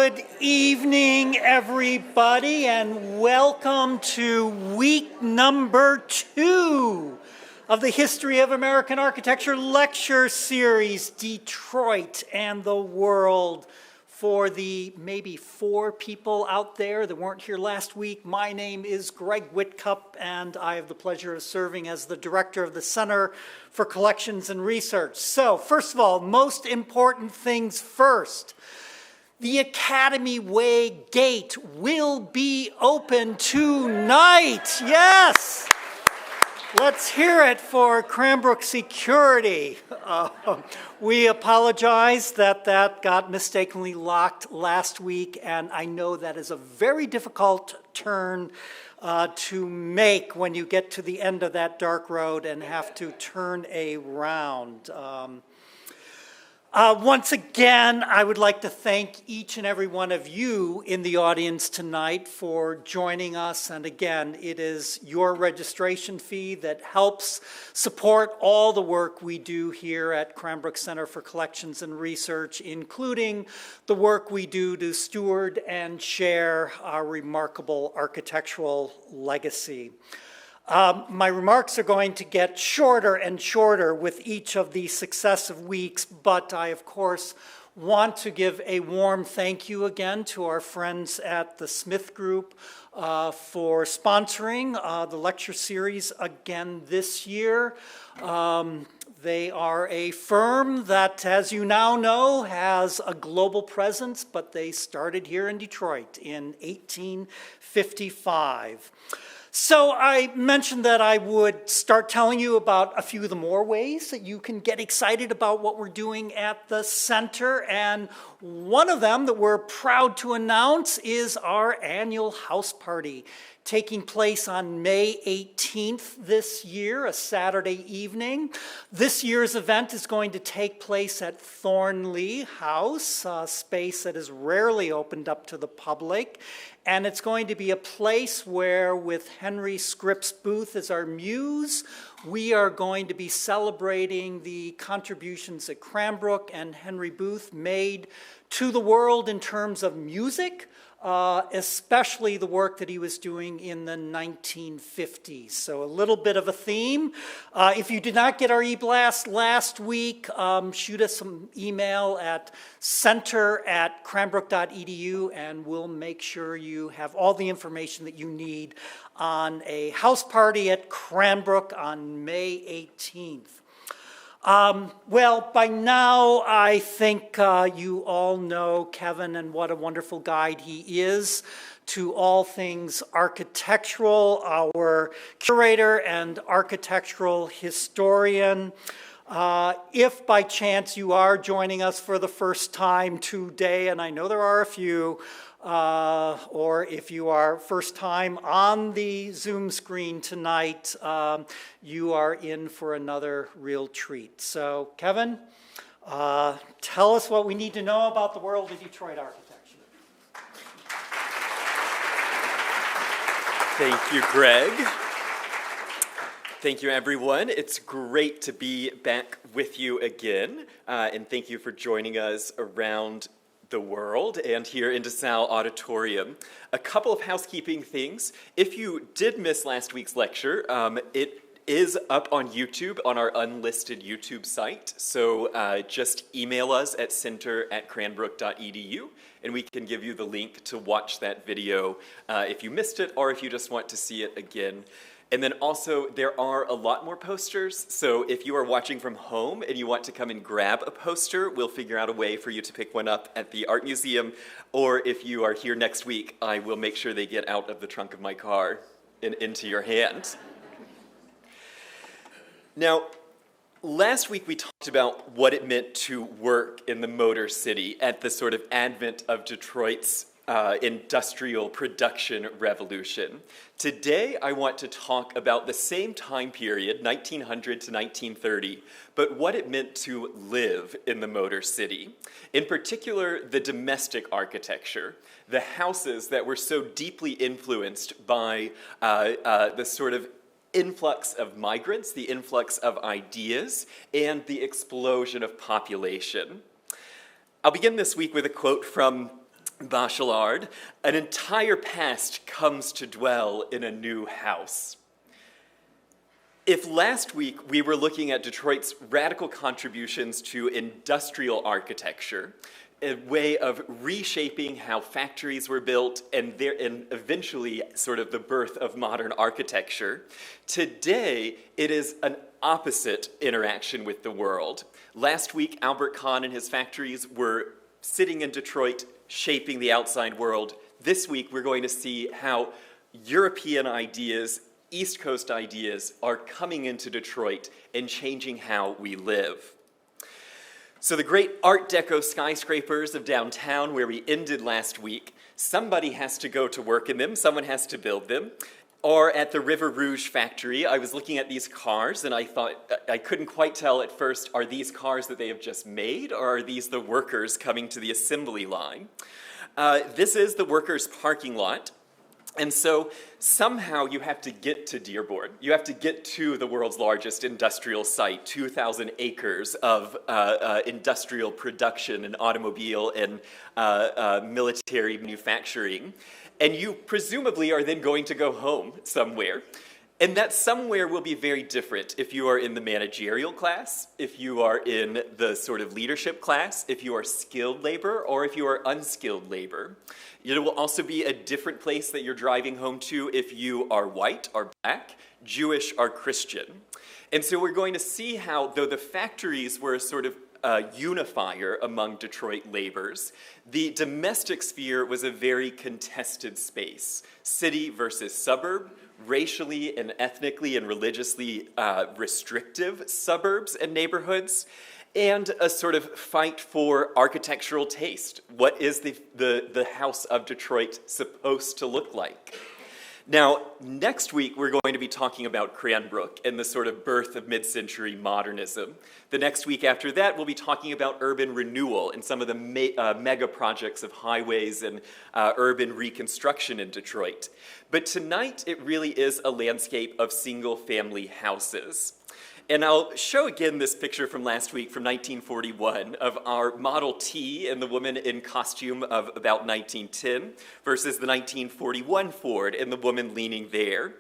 Good evening, everybody, and welcome to week number 2 of the History of American Architecture lecture series, Detroit and the World. For the maybe 4 people out there that weren't here last week, my name is Greg Whitcup, and I have the pleasure of serving as the director of the Center for Collections and Research. So, first of all, most important things first. The Academy Way gate will be open tonight. Yes! Let's hear it for Cranbrook Security. We apologize that got mistakenly locked last week, and I know that is a very difficult turn to make when you get to the end of that dark road and have to turn around. Once again, I would like to thank each and every one of you in the audience tonight for joining us. And again, it is your registration fee that helps support all the work we do here at Cranbrook Center for Collections and Research, including the work we do to steward and share our remarkable architectural legacy. My remarks are going to get shorter and shorter with each of the successive weeks, but I, of course, want to give a warm thank you again to our friends at the Smith Group for sponsoring the lecture series again this year. They are a firm that, as you now know, has a global presence, but they started here in Detroit in 1855. So I mentioned that I would start telling you about a few of the more ways that you can get excited about what we're doing at the center. And one of them that we're proud to announce is our annual house party, taking place on May 18th this year, a Saturday evening. This year's event is going to take place at Thornley House, a space that is rarely opened up to the public. And it's going to be a place where, with Henry Scripps Booth as our muse, we are going to be celebrating the contributions that Cranbrook and Henry Booth made to the world in terms of music, especially the work that he was doing in the 1950s. So a little bit of a theme. If you did not get our e-blast last week, shoot us some email at center@cranbrook.edu, and we'll make sure you have all the information that you need on a house party at Cranbrook on May 18th. Well, by now, I think you all know Kevin and what a wonderful guide he is to all things architectural, our curator and architectural historian. If by chance you are joining us for the first time today, and I know there are a few, or if you are first time on the Zoom screen tonight, you are in for another real treat. So, Kevin, tell us what we need to know about the world of Detroit architecture. Thank you, Greg. Thank you, everyone. It's great to be back with you again, and thank you for joining us around the world and here in DeSalle Auditorium. A couple of housekeeping things. If you did miss last week's lecture, it is up on YouTube on our unlisted YouTube site. So just email us at center@cranbrook.edu and we can give you the link to watch that video if you missed it or if you just want to see it again. And then also, there are a lot more posters, so if you are watching from home and you want to come and grab a poster, we'll figure out a way for you to pick one up at the Art Museum, or if you are here next week, I will make sure they get out of the trunk of my car and into your hand. Now, last week we talked about what it meant to work in the Motor City at the sort of advent of Detroit's industrial production revolution. Today, I want to talk about the same time period, 1900 to 1930, but what it meant to live in the Motor City. In particular, the domestic architecture, the houses that were so deeply influenced by the sort of influx of migrants, the influx of ideas, and the explosion of population. I'll begin this week with a quote from Bachelard, an entire past comes to dwell in a new house. If last week we were looking at Detroit's radical contributions to industrial architecture, a way of reshaping how factories were built and eventually sort of the birth of modern architecture, today it is an opposite interaction with the world. Last week, Albert Kahn and his factories were sitting in Detroit, shaping the outside world. This week, we're going to see how European ideas, East Coast ideas, are coming into Detroit and changing how we live. So the great Art Deco skyscrapers of downtown, where we ended last week, somebody has to go to work in them, someone has to build them. Or at the River Rouge factory, I was looking at these cars and I thought, I couldn't quite tell at first, are these cars that they have just made, or are these the workers coming to the assembly line? This is the workers' parking lot. And so somehow you have to get to Dearborn. You have to get to the world's largest industrial site, 2,000 acres of industrial production and automobile and military manufacturing. And you presumably are then going to go home somewhere. And that somewhere will be very different if you are in the managerial class, if you are in the sort of leadership class, if you are skilled labor, or if you are unskilled labor. It will also be a different place that you're driving home to if you are white or black, Jewish or Christian. And so we're going to see how, though the factories were a sort of unifier among Detroit laborers, the domestic sphere was a very contested space. City versus suburb, racially and ethnically and religiously restrictive suburbs and neighborhoods, and a sort of fight for architectural taste. What is the House of Detroit supposed to look like? Now, next week, we're going to be talking about Cranbrook and the sort of birth of mid-century modernism. The next week after that, we'll be talking about urban renewal and some of the mega projects of highways and urban reconstruction in Detroit. But tonight, it really is a landscape of single-family houses. And I'll show again this picture from last week from 1941 of our Model T and the woman in costume of about 1910 versus the 1941 Ford and the woman leaning there.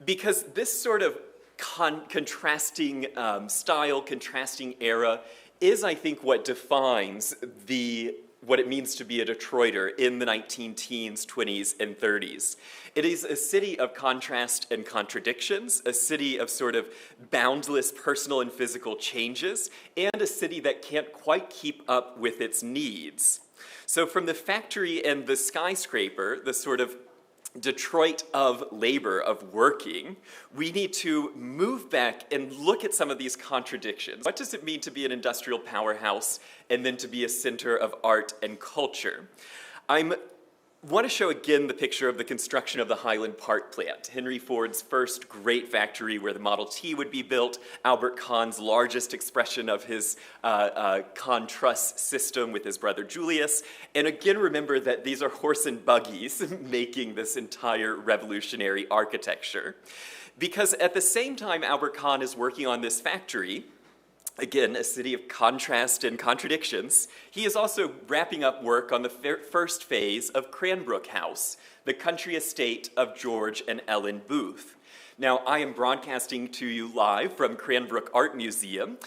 Because this sort of contrasting style, contrasting era is, I think, what defines what it means to be a Detroiter in the 19-teens, 20s, and 30s. It is a city of contrast and contradictions, a city of sort of boundless personal and physical changes, and a city that can't quite keep up with its needs. So from the factory and the skyscraper, the sort of Detroit of labor, of working, we need to move back and look at some of these contradictions. What does it mean to be an industrial powerhouse and then to be a center of art and culture? I want to show again the picture of the construction of the Highland Park plant, Henry Ford's first great factory where the Model T would be built, Albert Kahn's largest expression of his Kahn truss system with his brother Julius. And again, remember that these are horse and buggies making this entire revolutionary architecture. Because at the same time Albert Kahn is working on this factory, again, a city of contrast and contradictions, he is also wrapping up work on the first phase of Cranbrook House, the country estate of George and Ellen Booth. Now, I am broadcasting to you live from Cranbrook Art Museum.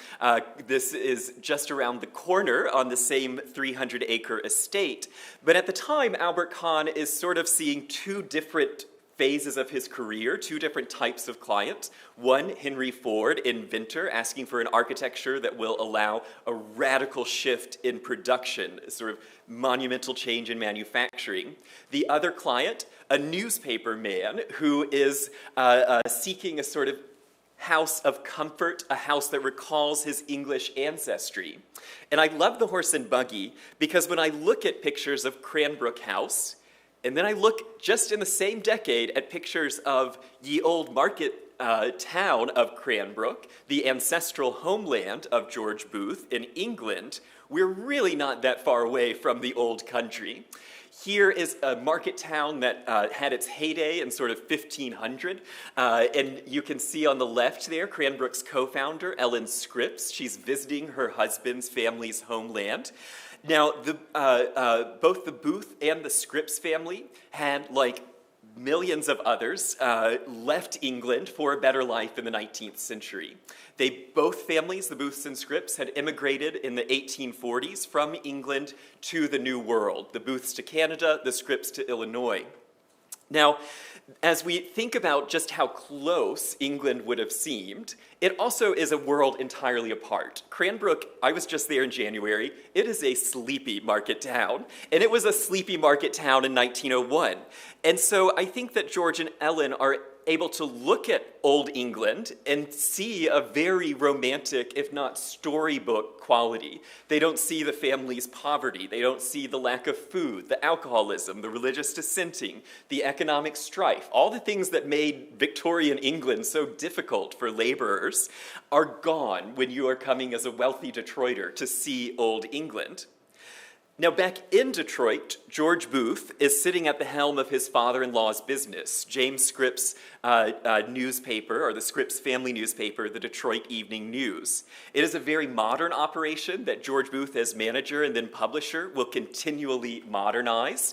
This is just around the corner on the same 300-acre estate. But at the time, Albert Kahn is sort of seeing two different phases of his career, two different types of clients. One, Henry Ford, inventor, asking for an architecture that will allow a radical shift in production, a sort of monumental change in manufacturing. The other client, a newspaper man who is seeking a sort of house of comfort, a house that recalls his English ancestry. And I love the horse and buggy because when I look at pictures of Cranbrook House, and then I look just in the same decade at pictures of ye old market town of Cranbrook, the ancestral homeland of George Booth in England, we're really not that far away from the old country. Here is a market town that had its heyday in sort of 1500. And you can see on the left there, Cranbrook's co-founder, Ellen Scripps. She's visiting her husband's family's homeland. Now, both the Booth and the Scripps family had, like millions of others, left England for a better life in the 19th century. Both families, the Booths and Scripps, had immigrated in the 1840s from England to the New World. The Booths to Canada, the Scripps to Illinois. Now, as we think about just how close England would have seemed, it also is a world entirely apart. Cranbrook, I was just there in January, it is a sleepy market town, and it was a sleepy market town in 1901. And so I think that George and Ellen are able to look at Old England and see a very romantic, if not storybook quality. They don't see the family's poverty. They don't see the lack of food, the alcoholism, the religious dissenting, the economic strife. All the things that made Victorian England so difficult for laborers are gone when you are coming as a wealthy Detroiter to see Old England. Now, back in Detroit, George Booth is sitting at the helm of his father-in-law's business, James Scripps' newspaper, or the Scripps family newspaper, the Detroit Evening News. It is a very modern operation that George Booth, as manager and then publisher, will continually modernize.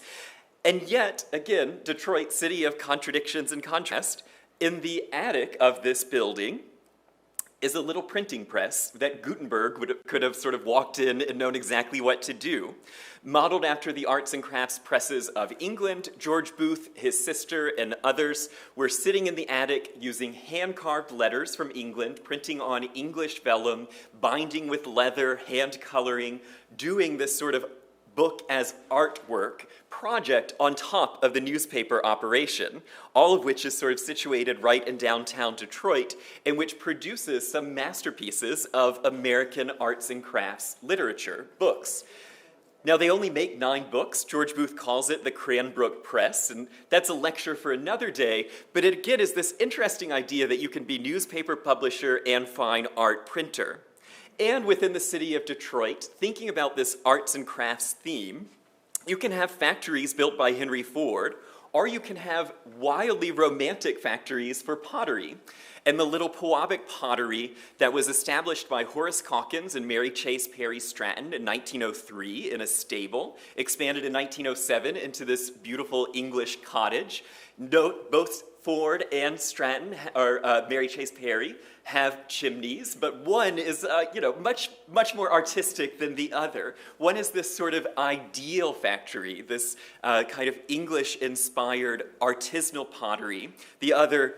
And yet, again, Detroit, city of contradictions and contrast, in the attic of this building is a little printing press that Gutenberg could have sort of walked in and known exactly what to do. Modeled after the arts and crafts presses of England, George Booth, his sister, and others were sitting in the attic using hand-carved letters from England, printing on English vellum, binding with leather, hand coloring, doing this sort of book as artwork project on top of the newspaper operation, all of which is sort of situated right in downtown Detroit, and which produces some masterpieces of American arts and crafts literature, books. Now, they only make 9 books. George Booth calls it the Cranbrook Press, and that's a lecture for another day, but it again is this interesting idea that you can be newspaper publisher and fine art printer. And within the city of Detroit, thinking about this arts and crafts theme, you can have factories built by Henry Ford, or you can have wildly romantic factories for pottery. And the little Pewabic pottery that was established by Horace Calkins and Mary Chase Perry Stratton in 1903 in a stable, expanded in 1907 into this beautiful English cottage. Note, both Ford and Stratton, or Mary Chase Perry, have chimneys, but one is, much more artistic than the other. One is this sort of ideal factory, this kind of English-inspired artisanal pottery. The other,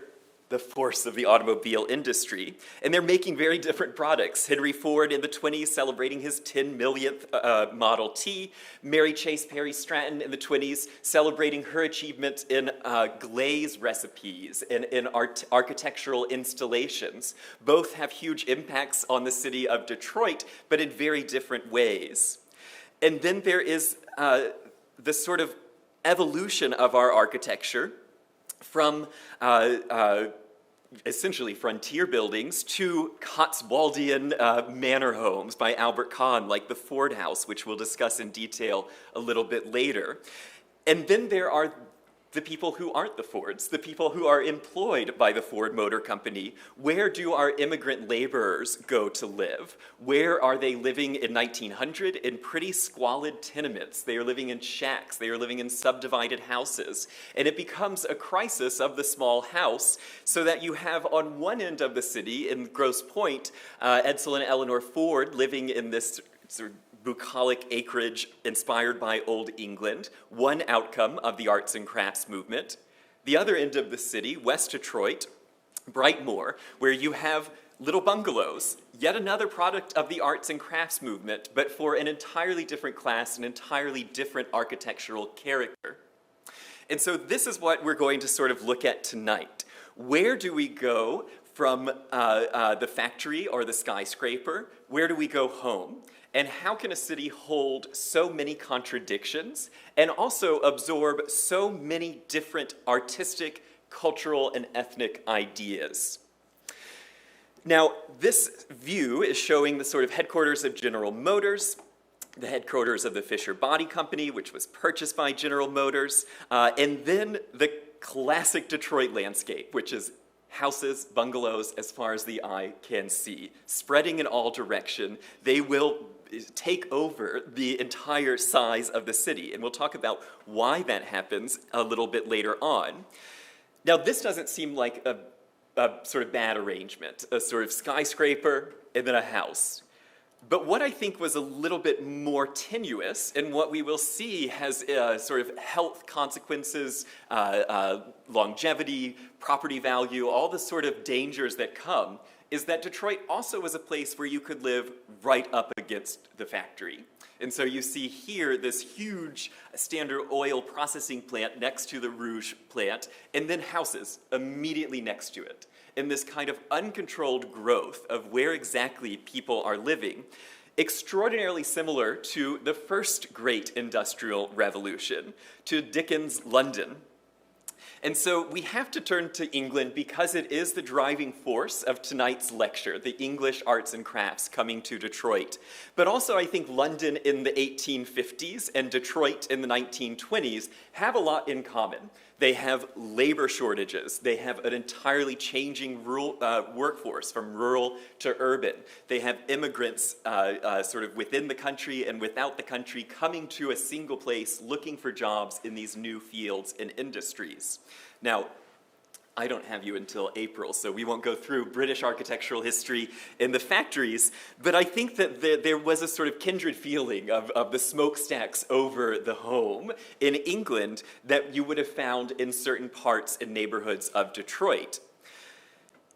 the force of the automobile industry. And they're making very different products. Henry Ford in the 20s celebrating his 10 millionth Model T. Mary Chase Perry Stratton in the 20s celebrating her achievement in glaze recipes and in architectural installations. Both have huge impacts on the city of Detroit, but in very different ways. And then there is the sort of evolution of our architecture from essentially frontier buildings to Cotswoldian manor homes by Albert Kahn, like the Ford House, which we'll discuss in detail a little bit later. And then there are the people who aren't the Fords, the people who are employed by the Ford Motor Company. Where do our immigrant laborers go to live? Where are they living in 1900? In pretty squalid tenements. They are living in shacks. They are living in subdivided houses. And it becomes a crisis of the small house, so that you have on one end of the city, in Grosse Pointe, Edsel and Eleanor Ford living in this sort of bucolic acreage inspired by Old England, one outcome of the arts and crafts movement. The other end of the city, West Detroit, Brightmoor, where you have little bungalows, yet another product of the arts and crafts movement, but for an entirely different class, an entirely different architectural character. And so this is what we're going to sort of look at tonight. Where do we go from the factory or the skyscraper? Where do we go home? And how can a city hold so many contradictions and also absorb so many different artistic, cultural, and ethnic ideas? Now, this view is showing the sort of headquarters of General Motors, the headquarters of the Fisher Body Company, which was purchased by General Motors, and then the classic Detroit landscape, which is houses, bungalows, as far as the eye can see, spreading in all direction. They will take over the entire size of the city. And we'll talk about why that happens a little bit later on. Now, this doesn't seem like a sort of bad arrangement, a sort of skyscraper and then a house. But what I think was a little bit more tenuous, and what we will see has sort of health consequences, longevity, property value, all the sort of dangers that come, is that Detroit also was a place where you could live right up against the factory. And so you see here this huge Standard Oil processing plant next to the Rouge plant, and then houses immediately next to it. And this kind of uncontrolled growth of where exactly people are living, extraordinarily similar to the first great industrial revolution, to Dickens' London. And so we have to turn to England because it is the driving force of tonight's lecture, the English arts and crafts coming to Detroit. But also I think London in the 1850s and Detroit in the 1920s have a lot in common. They have labor shortages. They have an entirely changing rural workforce from rural to urban. They have immigrants sort of within the country and without the country coming to a single place looking for jobs in these new fields and industries. Now, I don't have you until April, so we won't go through British architectural history in the factories, but I think that there was a sort of kindred feeling of the smokestacks over the home in England that you would have found in certain parts and neighborhoods of Detroit.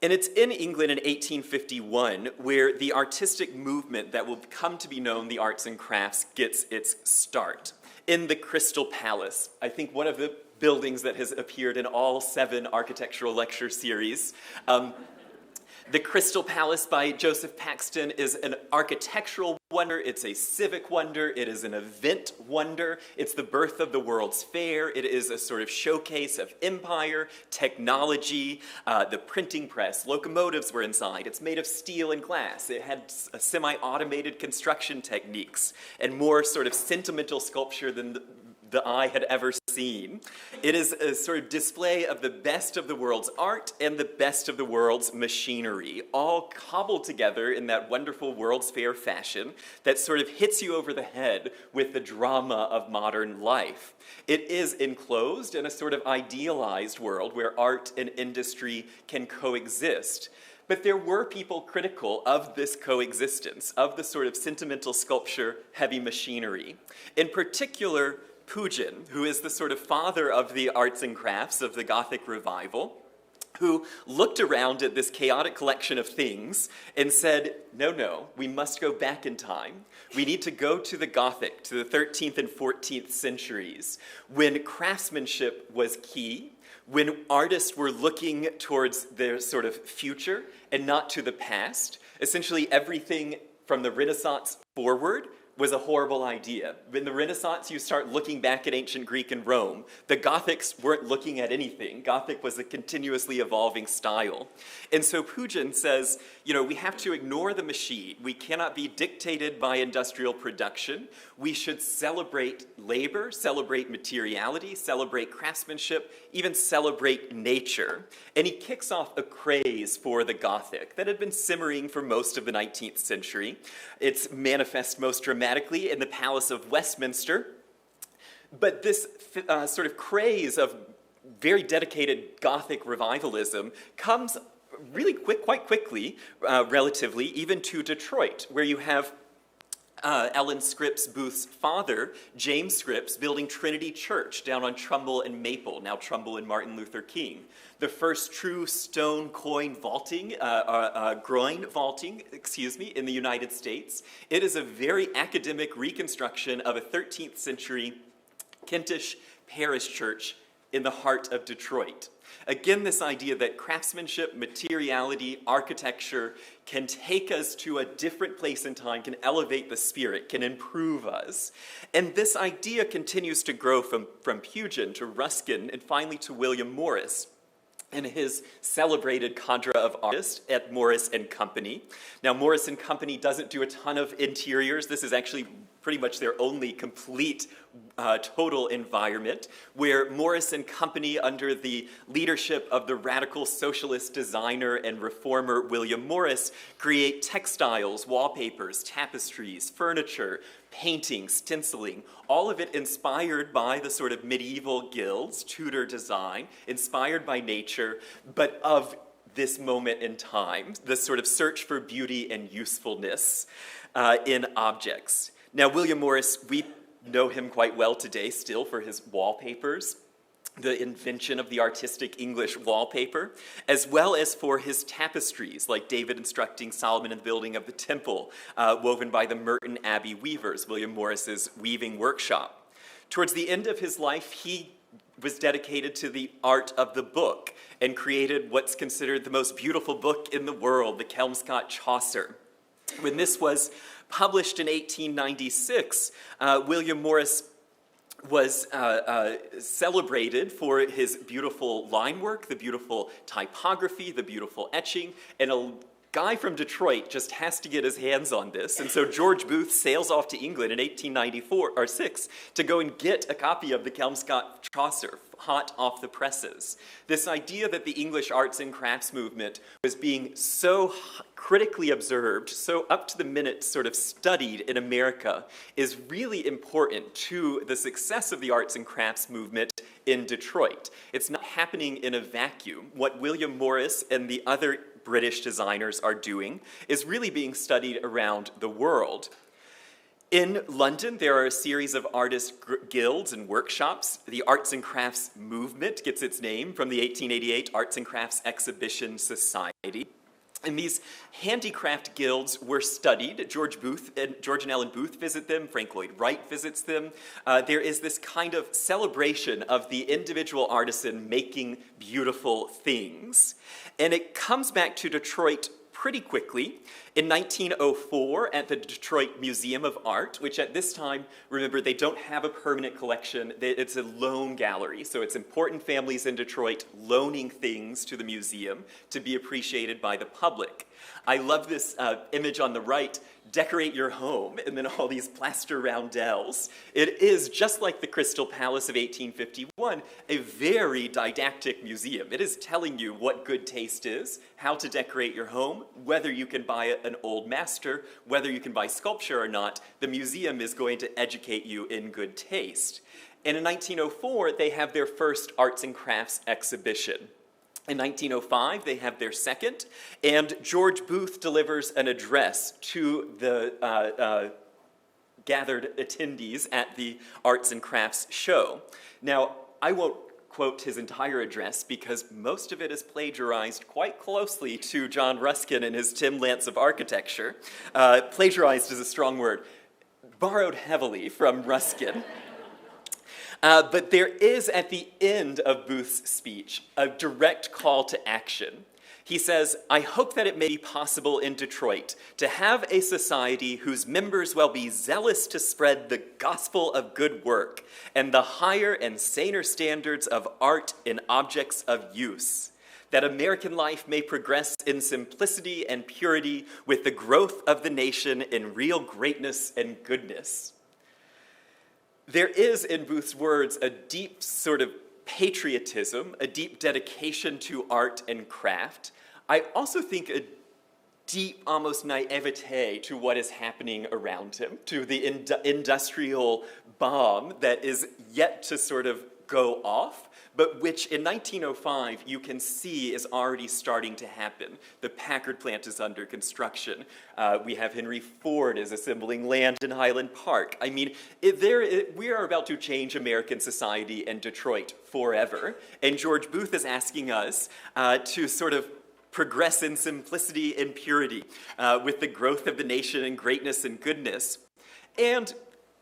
And it's in England in 1851 where the artistic movement that will come to be known, the arts and crafts, gets its start. In the Crystal Palace, I think one of the buildings that has appeared in all 7 architectural lecture series. The Crystal Palace by Joseph Paxton is an architectural wonder, it's a civic wonder, it is an event wonder, it's the birth of the World's Fair, it is a sort of showcase of empire, technology, the printing press, locomotives were inside, it's made of steel and glass, it had semi-automated construction techniques, and more sort of sentimental sculpture than the eye had ever seen. It is a sort of display of the best of the world's art and the best of the world's machinery, all cobbled together in that wonderful World's Fair fashion that sort of hits you over the head with the drama of modern life. It is enclosed in a sort of idealized world where art and industry can coexist. But there were people critical of this coexistence, of the sort of sentimental sculpture, heavy machinery. In particular, Pugin, who is the sort of father of the arts and crafts of the Gothic revival, who looked around at this chaotic collection of things and said, no, we must go back in time. We need to go to the Gothic, to the 13th and 14th centuries, when craftsmanship was key, when artists were looking towards their sort of future and not to the past. Essentially everything from the Renaissance forward was a horrible idea. In the Renaissance, you start looking back at ancient Greek and Rome. The Gothics weren't looking at anything. Gothic was a continuously evolving style. And so Pugin says, we have to ignore the machine. We cannot be dictated by industrial production. We should celebrate labor, celebrate materiality, celebrate craftsmanship, even celebrate nature. And he kicks off a craze for the Gothic that had been simmering for most of the 19th century. It's manifest most dramatically in the Palace of Westminster. But this sort of craze of very dedicated Gothic revivalism comes really quite quickly, relatively, even to Detroit, where you have Ellen Scripps Booth's father, James Scripps, building Trinity Church down on Trumbull and Maple, now Trumbull and Martin Luther King. The first true stone groin vaulting, in the United States. It is a very academic reconstruction of a 13th century Kentish parish church in the heart of Detroit. Again, this idea that craftsmanship, materiality, architecture can take us to a different place in time, can elevate the spirit, can improve us. And this idea continues to grow from Pugin to Ruskin and finally to William Morris and his celebrated cadre of artists at Morris and Company. Now, Morris and Company doesn't do a ton of interiors. This is actually pretty much their only complete total environment, where Morris and Company, under the leadership of the radical socialist designer and reformer William Morris, create textiles, wallpapers, tapestries, furniture, painting, stenciling, all of it inspired by the sort of medieval guilds, Tudor design, inspired by nature, but of this moment in time, this sort of search for beauty and usefulness in objects. Now, William Morris, we know him quite well today still for his wallpapers, the invention of the artistic English wallpaper, as well as for his tapestries, like David instructing Solomon in the building of the temple, woven by the Merton Abbey weavers, William Morris's weaving workshop. Towards the end of his life, he was dedicated to the art of the book and created what's considered the most beautiful book in the world, the Kelmscott Chaucer. When this was published in 1896, William Morris was celebrated for his beautiful line work, the beautiful typography, the beautiful etching, and a guy from Detroit just has to get his hands on this. And so George Booth sails off to England in 1894 or 6 to go and get a copy of the Kelmscott Chaucer, hot off the presses. This idea that the English arts and crafts movement was being so critically observed, so up to the minute sort of studied in America, is really important to the success of the arts and crafts movement in Detroit. It's not happening in a vacuum. What William Morris and the other British designers are doing is really being studied around the world. In London, there are a series of artist guilds and workshops. The Arts and Crafts movement gets its name from the 1888 Arts and Crafts Exhibition Society. And these handicraft guilds were studied. George and Ellen Booth visit them. Frank Lloyd Wright visits them. There is this kind of celebration of the individual artisan making beautiful things. And it comes back to Detroit pretty quickly. In 1904, at the Detroit Museum of Art, which at this time, remember, they don't have a permanent collection. It's a loan gallery, so it's important families in Detroit loaning things to the museum to be appreciated by the public. I love this image on the right, decorate your home, and then all these plaster roundels. It is, just like the Crystal Palace of 1851, a very didactic museum. It is telling you what good taste is, how to decorate your home, whether you can buy an old master, whether you can buy sculpture or not. The museum is going to educate you in good taste. And in 1904, they have their first arts and crafts exhibition. In 1905, they have their second, and George Booth delivers an address to the gathered attendees at the Arts and Crafts show. Now, I won't quote his entire address because most of it is plagiarized quite closely to John Ruskin and his Tim Lance of Architecture. Plagiarized is a strong word. Borrowed heavily from Ruskin. But there is, at the end of Booth's speech, a direct call to action. He says, "I hope that it may be possible in Detroit to have a society whose members will be zealous to spread the gospel of good work and the higher and saner standards of art in objects of use, that American life may progress in simplicity and purity with the growth of the nation in real greatness and goodness." There is, in Booth's words, a deep sort of patriotism, a deep dedication to art and craft. I also think a deep, almost naivete to what is happening around him, to the industrial bomb that is yet to sort of go off, but which in 1905 you can see is already starting to happen. The Packard plant is under construction. We have Henry Ford is assembling land in Highland Park. I mean, we are about to change American society and Detroit forever, and George Booth is asking us to sort of progress in simplicity and purity with the growth of the nation and greatness and goodness, and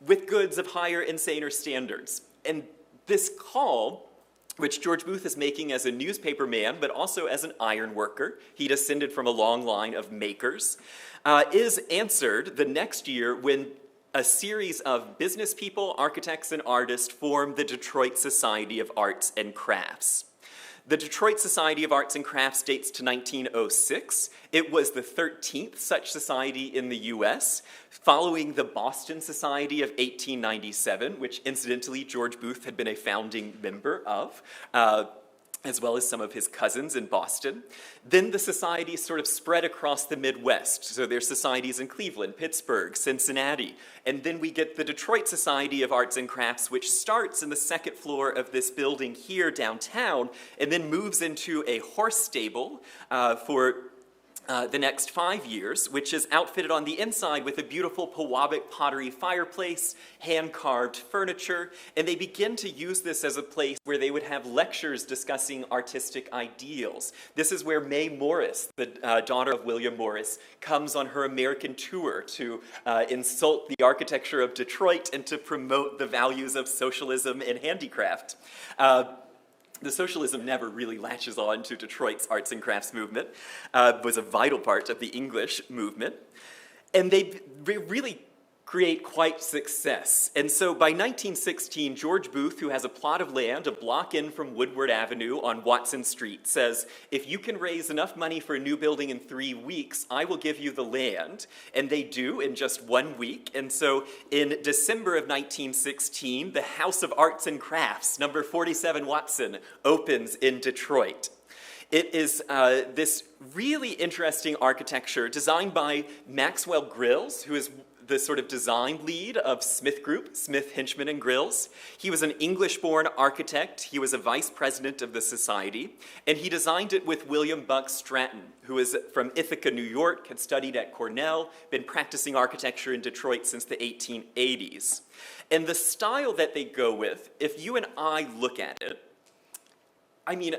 with goods of higher and saner standards. And this call, which George Booth is making as a newspaper man, but also as an iron worker, he descended from a long line of makers, is answered the next year when a series of business people, architects, and artists form the Detroit Society of Arts and Crafts. The Detroit Society of Arts and Crafts dates to 1906. It was the 13th such society in the US, following the Boston Society of 1897, which incidentally George Booth had been a founding member of, as well as some of his cousins in Boston. Then the society sort of spread across the Midwest. So there's societies in Cleveland, Pittsburgh, Cincinnati. And then we get the Detroit Society of Arts and Crafts, which starts in the second floor of this building here downtown, and then moves into a horse stable for the next 5 years, which is outfitted on the inside with a beautiful Pewabic pottery fireplace, hand-carved furniture, and they begin to use this as a place where they would have lectures discussing artistic ideals. This is where May Morris, the daughter of William Morris, comes on her American tour to insult the architecture of Detroit and to promote the values of socialism and handicraft. The socialism never really latches on to Detroit's arts and crafts movement, was a vital part of the English movement, and they really create quite success. And so by 1916, George Booth, who has a plot of land a block in from Woodward Avenue on Watson Street, says, if you can raise enough money for a new building in 3 weeks, I will give you the land. And they do in just 1 week. And so in December of 1916, the House of Arts and Crafts, number 47 Watson, opens in Detroit. It is this really interesting architecture designed by Maxwell Grylls, who is the sort of design lead of Smith Group, Smith, Hinchman, and Grylls. He was an English-born architect. He was a vice president of the society, and he designed it with William Buck Stratton, who is from Ithaca, New York, had studied at Cornell, been practicing architecture in Detroit since the 1880s. And the style that they go with, if you and I look at it, I mean,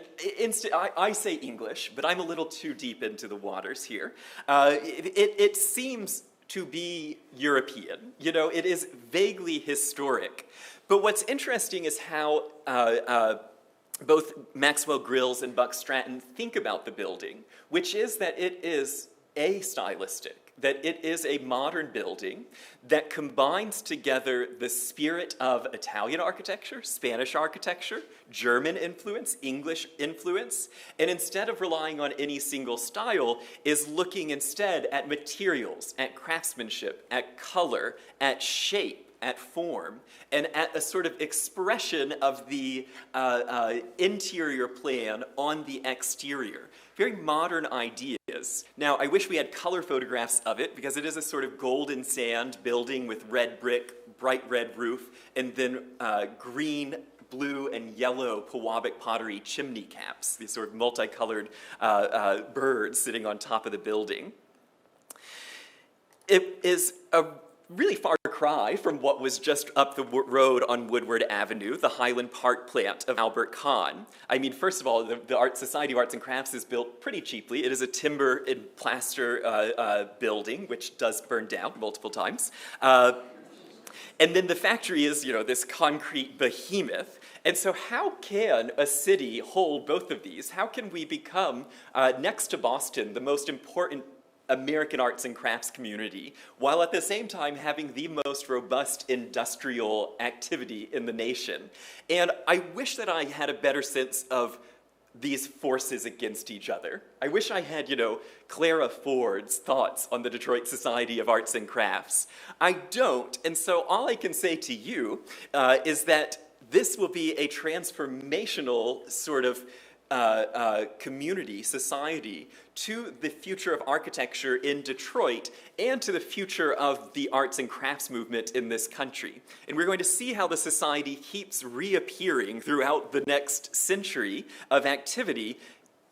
I say English, but I'm a little too deep into the waters here. It seems to be European. You know, it is vaguely historic. But what's interesting is how both Maxwell Grylls and Buck Stratton think about the building, which is that it is stylistic, that it is a modern building that combines together the spirit of Italian architecture, Spanish architecture, German influence, English influence, and instead of relying on any single style, is looking instead at materials, at craftsmanship, at color, at shape, at form, and at a sort of expression of the interior plan on the exterior. Very modern ideas. Now, I wish we had color photographs of it because it is a sort of golden sand building with red brick, bright red roof, and then green, blue, and yellow Pewabic pottery chimney caps, these sort of multicolored birds sitting on top of the building. It is a really far cry from what was just up the road on Woodward Avenue, the Highland Park plant of Albert Kahn. I mean, first of all, the Art Society of Arts and Crafts is built pretty cheaply. It is a timber and plaster building, which does burn down multiple times. And then the factory is, you know, this concrete behemoth. And so how can a city hold both of these? How can we become, next to Boston, the most important American arts and crafts community, while at the same time having the most robust industrial activity in the nation? And I wish that I had a better sense of these forces against each other. I wish I had, you know, Clara Ford's thoughts on the Detroit Society of Arts and Crafts. I don't, and so all I can say to you is that this will be a transformational sort of community, society, to the future of architecture in Detroit and to the future of the arts and crafts movement in this country. And we're going to see how the society keeps reappearing throughout the next century of activity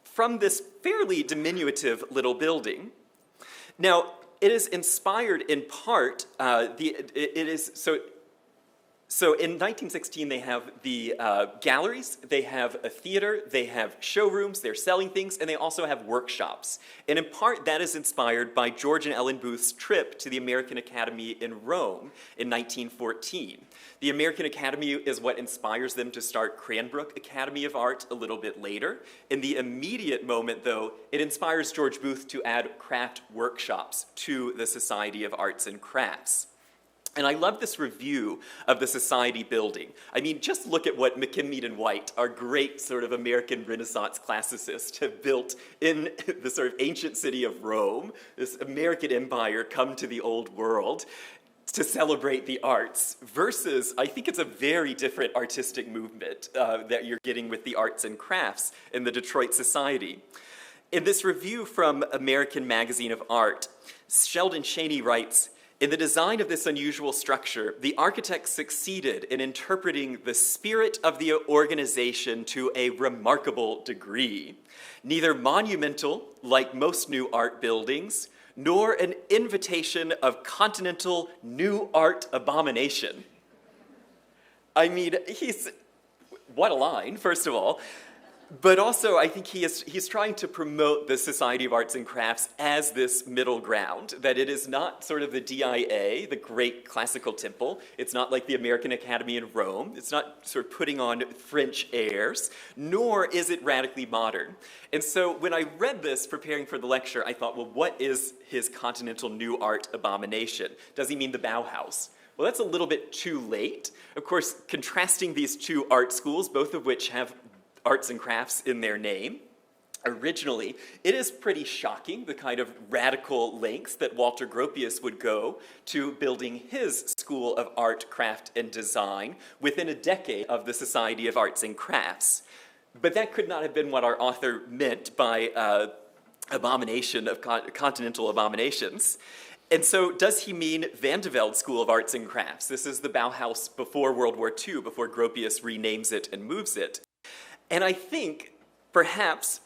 from this fairly diminutive little building. Now, it is inspired in part, So in 1916, they have the galleries, they have a theater, they have showrooms, they're selling things, and they also have workshops. And in part, that is inspired by George and Ellen Booth's trip to the American Academy in Rome in 1914. The American Academy is what inspires them to start Cranbrook Academy of Art a little bit later. In the immediate moment, though, it inspires George Booth to add craft workshops to the Society of Arts and Crafts. And I love this review of the society building. I mean, just look at what McKinley and White, our great sort of American Renaissance classicists, have built in the sort of ancient city of Rome, this American empire come to the old world to celebrate the arts, versus, I think it's a very different artistic movement that you're getting with the arts and crafts in the Detroit society. In this review from American Magazine of Art, Sheldon Chaney writes, "In the design of this unusual structure, the architects succeeded in interpreting the spirit of the organization to a remarkable degree. Neither monumental, like most new art buildings, nor an invitation of continental new art abomination." I mean, what a line, first of all. But also, I think he's trying to promote the Society of Arts and Crafts as this middle ground, that it is not sort of the DIA, the great classical temple. It's not like the American Academy in Rome. It's not sort of putting on French airs, nor is it radically modern. And so when I read this, preparing for the lecture, I thought, well, what is his continental new art abomination? Does he mean the Bauhaus? Well, that's a little bit too late. Of course, contrasting these two art schools, both of which have arts and crafts in their name. Originally, it is pretty shocking, the kind of radical lengths that Walter Gropius would go to building his School of Art, Craft, and Design within a decade of the Society of Arts and Crafts. But that could not have been what our author meant by abomination of continental abominations. And so does he mean Van de Velde School of Arts and Crafts? This is the Bauhaus before World War II, before Gropius renames it and moves it. And I think perhaps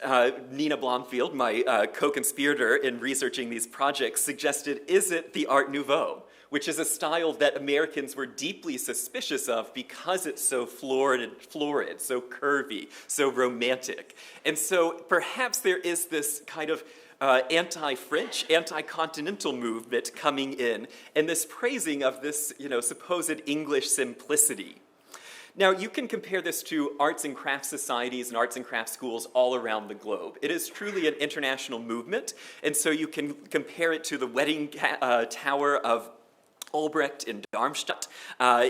Nina Blomfield, my co-conspirator in researching these projects, suggested, is it the Art Nouveau, which is a style that Americans were deeply suspicious of because it's so florid, so curvy, so romantic. And so perhaps there is this kind of anti-French, anti-continental movement coming in, and this praising of this, supposed English simplicity. Now, you can compare this to arts and crafts societies and arts and crafts schools all around the globe. It is truly an international movement, and so you can compare it to the wedding tower of Albrecht in Darmstadt.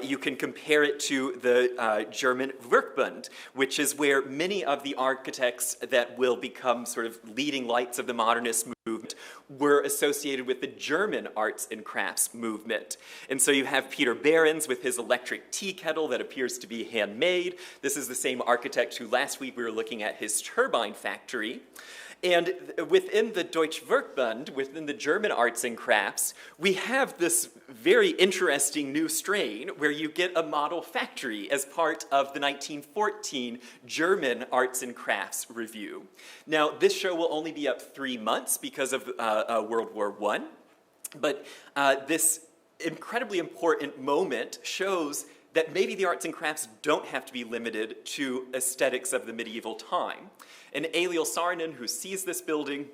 You can compare it to the German Werkbund, which is where many of the architects that will become sort of leading lights of the modernist movement were associated with the German arts and crafts movement. And so you have Peter Behrens with his electric tea kettle that appears to be handmade. This is the same architect who last week we were looking at his turbine factory. And within the Deutsche Werkbund, within the German arts and crafts, we have this very interesting new strain where you get a model factory as part of the 1914 German Arts and Crafts Review. Now, this show will only be up 3 months because of World War I, but this incredibly important moment shows that maybe the arts and crafts don't have to be limited to aesthetics of the medieval time. And Eliel Saarinen, who sees this building,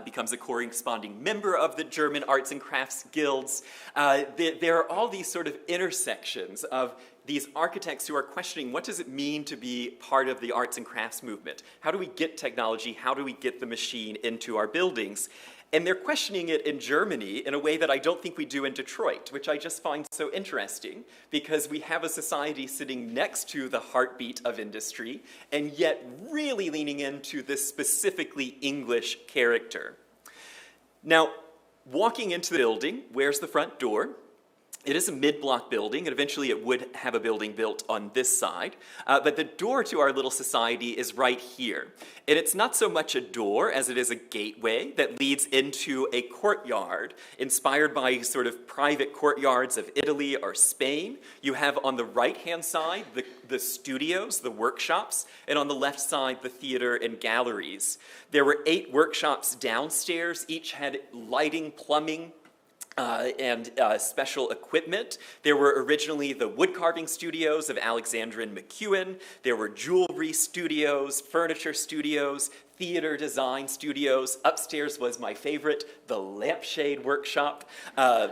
becomes a corresponding member of the German Arts and Crafts Guilds. There are all these sort of intersections of these architects who are questioning, what does it mean to be part of the arts and crafts movement? How do we get technology? How do we get the machine into our buildings? And they're questioning it in Germany in a way that I don't think we do in Detroit, which I just find so interesting, because we have a society sitting next to the heartbeat of industry, and yet really leaning into this specifically English character. Now, walking into the building, where's the front door? It is a mid-block building, and eventually it would have a building built on this side. But the door to our little society is right here. And it's not so much a door as it is a gateway that leads into a courtyard inspired by sort of private courtyards of Italy or Spain. You have on the right-hand side the studios, the workshops, and on the left side the theater and galleries. There were 8 workshops downstairs. Each had lighting, plumbing, and special equipment. There were originally the woodcarving studios of Alexander and McEwen. There were jewelry studios, furniture studios, theater design studios. Upstairs was my favorite, the lampshade workshop. And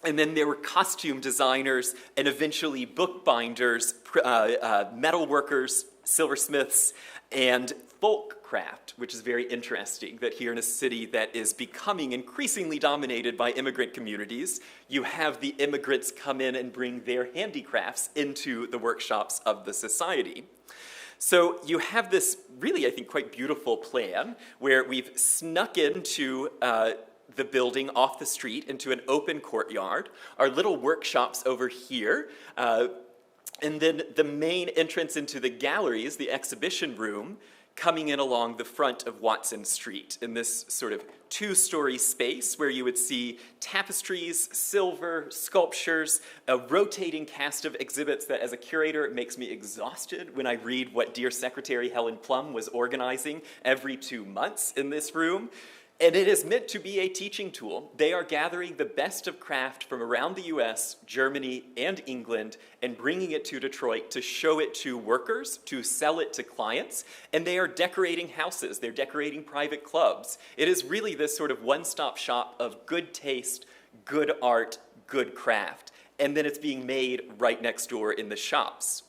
then there were costume designers and eventually bookbinders, metalworkers, silversmiths, and folk craft, which is very interesting that here in a city that is becoming increasingly dominated by immigrant communities, you have the immigrants come in and bring their handicrafts into the workshops of the society. So you have this really, I think, quite beautiful plan where we've snuck into the building off the street into an open courtyard, our little workshops over here, and then the main entrance into the galleries, the exhibition room, coming in along the front of Watson Street in this sort of two-story space where you would see tapestries, silver, sculptures, a rotating cast of exhibits that as a curator it makes me exhausted when I read what dear Secretary Helen Plum was organizing every 2 months in this room. And it is meant to be a teaching tool. They are gathering the best of craft from around the US, Germany, and England, and bringing it to Detroit to show it to workers, to sell it to clients, and they are decorating houses. They're decorating private clubs. It is really this sort of one-stop shop of good taste, good art, good craft, and then it's being made right next door in the shops.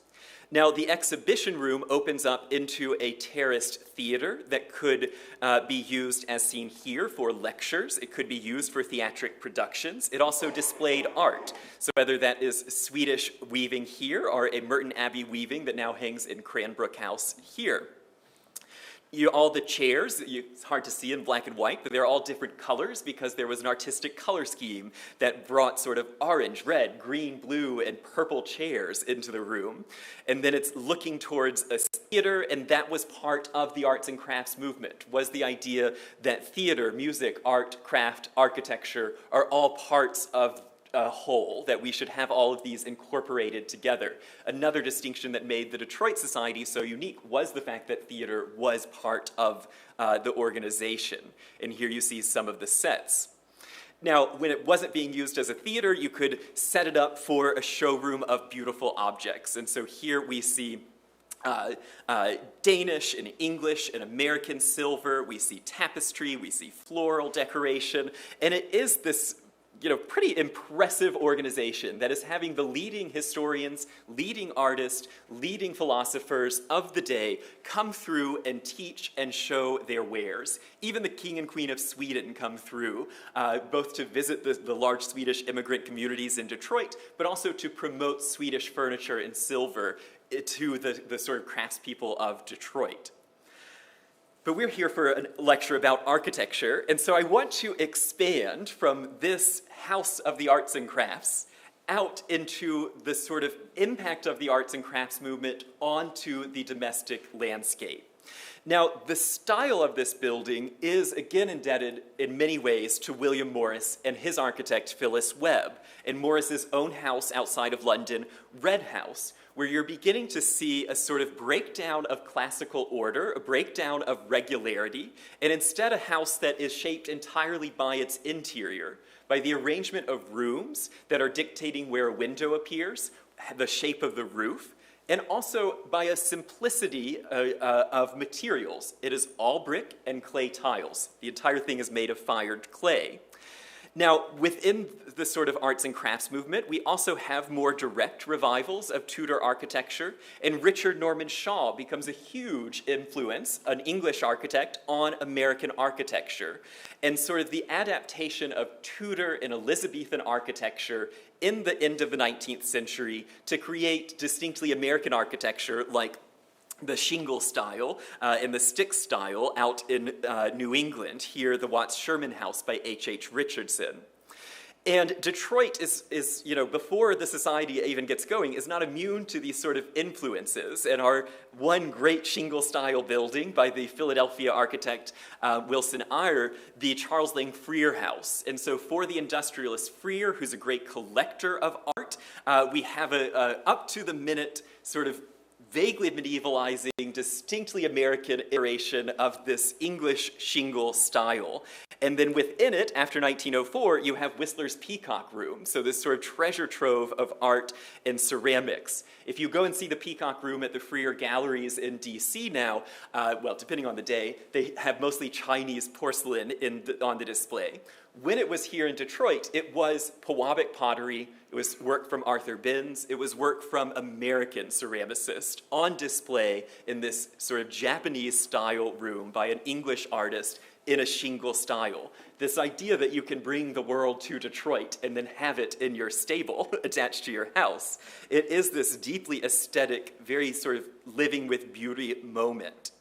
Now, the exhibition room opens up into a terraced theater that could be used as seen here for lectures. It could be used for theatric productions. It also displayed art. So whether that is Swedish weaving here or a Merton Abbey weaving that now hangs in Cranbrook House here. All the chairs, it's hard to see in black and white, but they're all different colors because there was an artistic color scheme that brought sort of orange, red, green, blue, and purple chairs into the room. And then it's looking towards a theater, and that was part of the arts and crafts movement, was the idea that theater, music, art, craft, architecture are all parts of a whole, that we should have all of these incorporated together. Another distinction that made the Detroit Society so unique was the fact that theater was part of the organization. And here you see some of the sets. Now, when it wasn't being used as a theater, you could set it up for a showroom of beautiful objects. And so here we see Danish and English and American silver, we see tapestry, we see floral decoration, and it is this pretty impressive organization that is having the leading historians, leading artists, leading philosophers of the day come through and teach and show their wares. Even the King and Queen of Sweden come through, both to visit the large Swedish immigrant communities in Detroit, but also to promote Swedish furniture and silver to the sort of craftspeople of Detroit. But we're here for a lecture about architecture, and so I want to expand from this house of the arts and crafts out into the sort of impact of the arts and crafts movement onto the domestic landscape. Now, the style of this building is again indebted in many ways to William Morris and his architect Phyllis Webb, and Morris's own house outside of London, Red House, where you're beginning to see a sort of breakdown of classical order, a breakdown of regularity, and instead a house that is shaped entirely by its interior, by the arrangement of rooms that are dictating where a window appears, the shape of the roof, and also by a simplicity of materials. It is all brick and clay tiles. The entire thing is made of fired clay. Now, within the sort of arts and crafts movement, we also have more direct revivals of Tudor architecture, and Richard Norman Shaw becomes a huge influence, an English architect, on American architecture. And sort of the adaptation of Tudor and Elizabethan architecture in the end of the 19th century to create distinctly American architecture like the shingle style and the stick style out in New England, here the Watts Sherman House by H.H. Richardson. And Detroit is, before the society even gets going, is not immune to these sort of influences. And our one great shingle style building by the Philadelphia architect Wilson Eyre, the Charles Lang Freer House. And so for the industrialist Freer, who's a great collector of art, we have a up-to-the-minute sort of vaguely medievalizing, distinctly American iteration of this English shingle style. And then within it, after 1904, you have Whistler's Peacock Room, so this sort of treasure trove of art and ceramics. If you go and see the Peacock Room at the Freer Galleries in D.C. now, well, depending on the day, they have mostly Chinese porcelain on the display. When it was here in Detroit, it was Pewabic pottery, It was work from Arthur Binns. It was work from American ceramicists on display in this sort of Japanese-style room by an English artist in a shingle style. This idea that you can bring the world to Detroit and then have it in your stable attached to your house. It is this deeply aesthetic, very sort of living with beauty moment.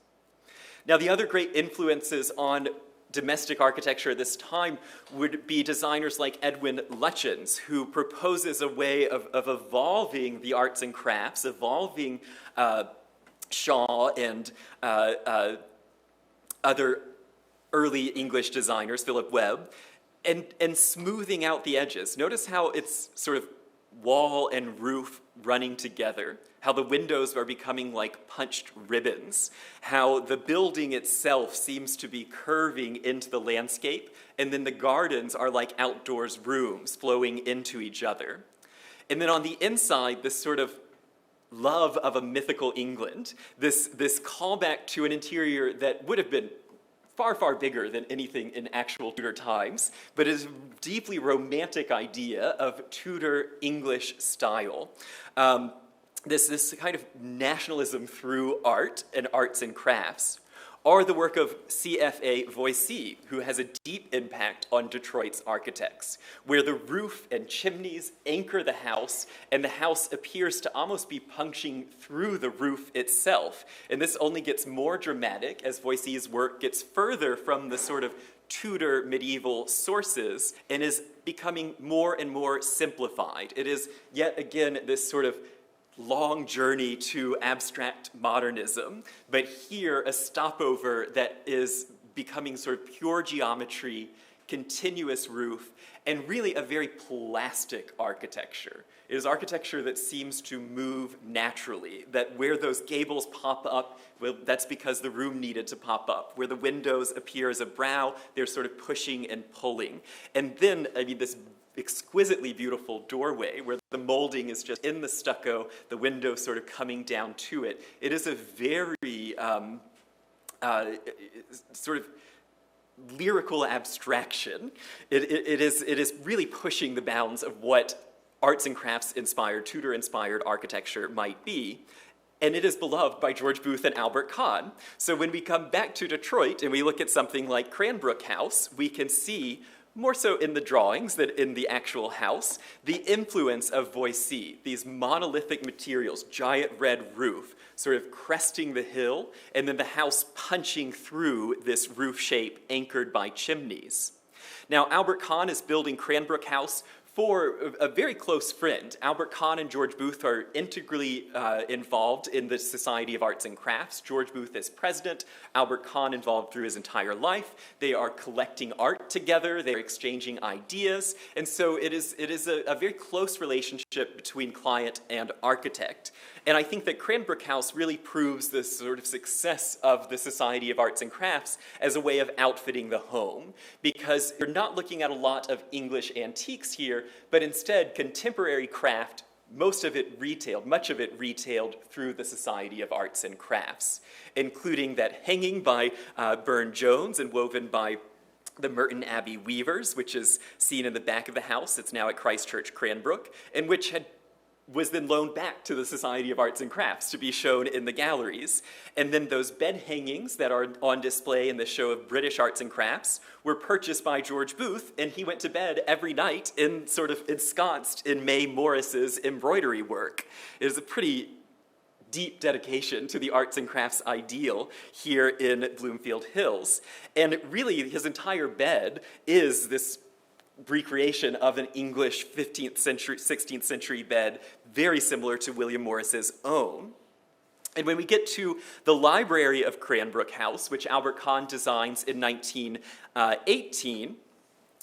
Now, the other great influences on domestic architecture at this time would be designers like Edwin Lutyens, who proposes a way of evolving the arts and crafts, evolving Shaw and other early English designers, Philip Webb, and smoothing out the edges. Notice how it's sort of wall and roof running together, how the windows are becoming like punched ribbons, how the building itself seems to be curving into the landscape, and then the gardens are like outdoors rooms flowing into each other. And then on the inside, this sort of love of a mythical England, this callback to an interior that would have been far, far bigger than anything in actual Tudor times, but is a deeply romantic idea of Tudor English style. This kind of nationalism through art and arts and crafts, are the work of C.F.A. Voysey, who has a deep impact on Detroit's architects, where the roof and chimneys anchor the house, and the house appears to almost be punching through the roof itself. And this only gets more dramatic as Voysey's work gets further from the sort of Tudor medieval sources and is becoming more and more simplified. It is yet again this sort of long journey to abstract modernism, but here a stopover that is becoming sort of pure geometry, continuous roof, and really a very plastic architecture. It is architecture that seems to move naturally, that where those gables pop up, well, that's because the room needed to pop up. Where the windows appear as a brow, they're sort of pushing and pulling. And then, I mean, this exquisitely beautiful doorway where the molding is just in the stucco, the window sort of coming down to it. It is a very sort of lyrical abstraction. It is really pushing the bounds of what arts and crafts inspired, Tudor inspired architecture might be. And it is beloved by George Booth and Albert Kahn. So when we come back to Detroit and we look at something like Cranbrook House, we can see, more so in the drawings than in the actual house, the influence of Voysey, these monolithic materials, giant red roof, sort of cresting the hill, and then the house punching through this roof shape anchored by chimneys. Now, Albert Kahn is building Cranbrook House for a very close friend. Albert Kahn and George Booth are integrally involved in the Society of Arts and Crafts. George Booth is president, Albert Kahn involved through his entire life. They are collecting art together, they're exchanging ideas, and so it is a very close relationship between client and architect. And I think that Cranbrook House really proves this sort of success of the Society of Arts and Crafts as a way of outfitting the home, because you're not looking at a lot of English antiques here, but instead contemporary craft, much of it retailed through the Society of Arts and Crafts, including that hanging by Burne-Jones and woven by the Merton Abbey weavers, which is seen in the back of the house. It's now at Christ Church Cranbrook, and which was then loaned back to the Society of Arts and Crafts to be shown in the galleries. And then those bed hangings that are on display in the show of British Arts and Crafts were purchased by George Booth, and he went to bed every night in sort of ensconced in May Morris's embroidery work. It is a pretty deep dedication to the arts and crafts ideal here in Bloomfield Hills. And really, his entire bed is this recreation of an English 15th century, 16th century bed, very similar to William Morris's own. And when we get to the library of Cranbrook House, which Albert Kahn designs in 1918,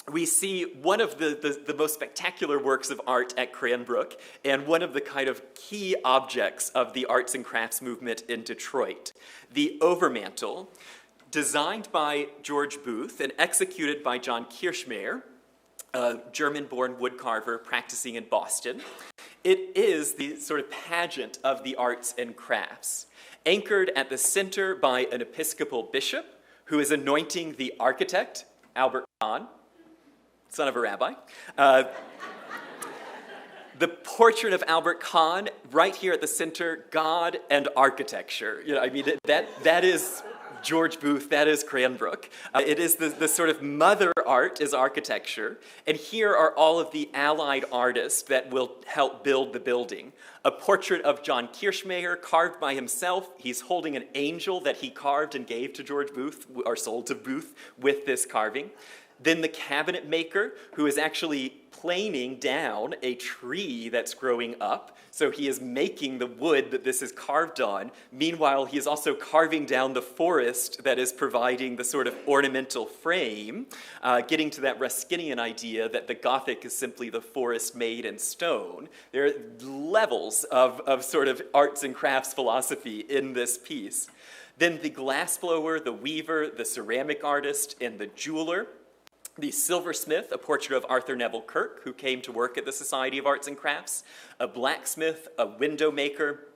we see one of the most spectacular works of art at Cranbrook and one of the kind of key objects of the arts and crafts movement in Detroit, the overmantel, designed by George Booth and executed by John Kirschmeyer, a German-born woodcarver practicing in Boston. It is the sort of pageant of the arts and crafts, anchored at the center by an Episcopal bishop who is anointing the architect, Albert Kahn, son of a rabbi. The portrait of Albert Kahn, right here at the center, God and architecture. I mean, that is George Booth, that is Cranbrook. It is the sort of mother art is architecture, and here are all of the allied artists that will help build the building. A portrait of John Kirschmayer, carved by himself. He's holding an angel that he carved and gave to George Booth, or sold to Booth, with this carving. Then the cabinet maker, who is actually planing down a tree that's growing up. So he is making the wood that this is carved on. Meanwhile, he is also carving down the forest that is providing the sort of ornamental frame, getting to that Ruskinian idea that the Gothic is simply the forest made in stone. There are levels of sort of arts and crafts philosophy in this piece. Then the glassblower, the weaver, the ceramic artist, and the jeweler. The silversmith, a portrait of Arthur Neville Kirk, who came to work at the Society of Arts and Crafts, a blacksmith, a window maker,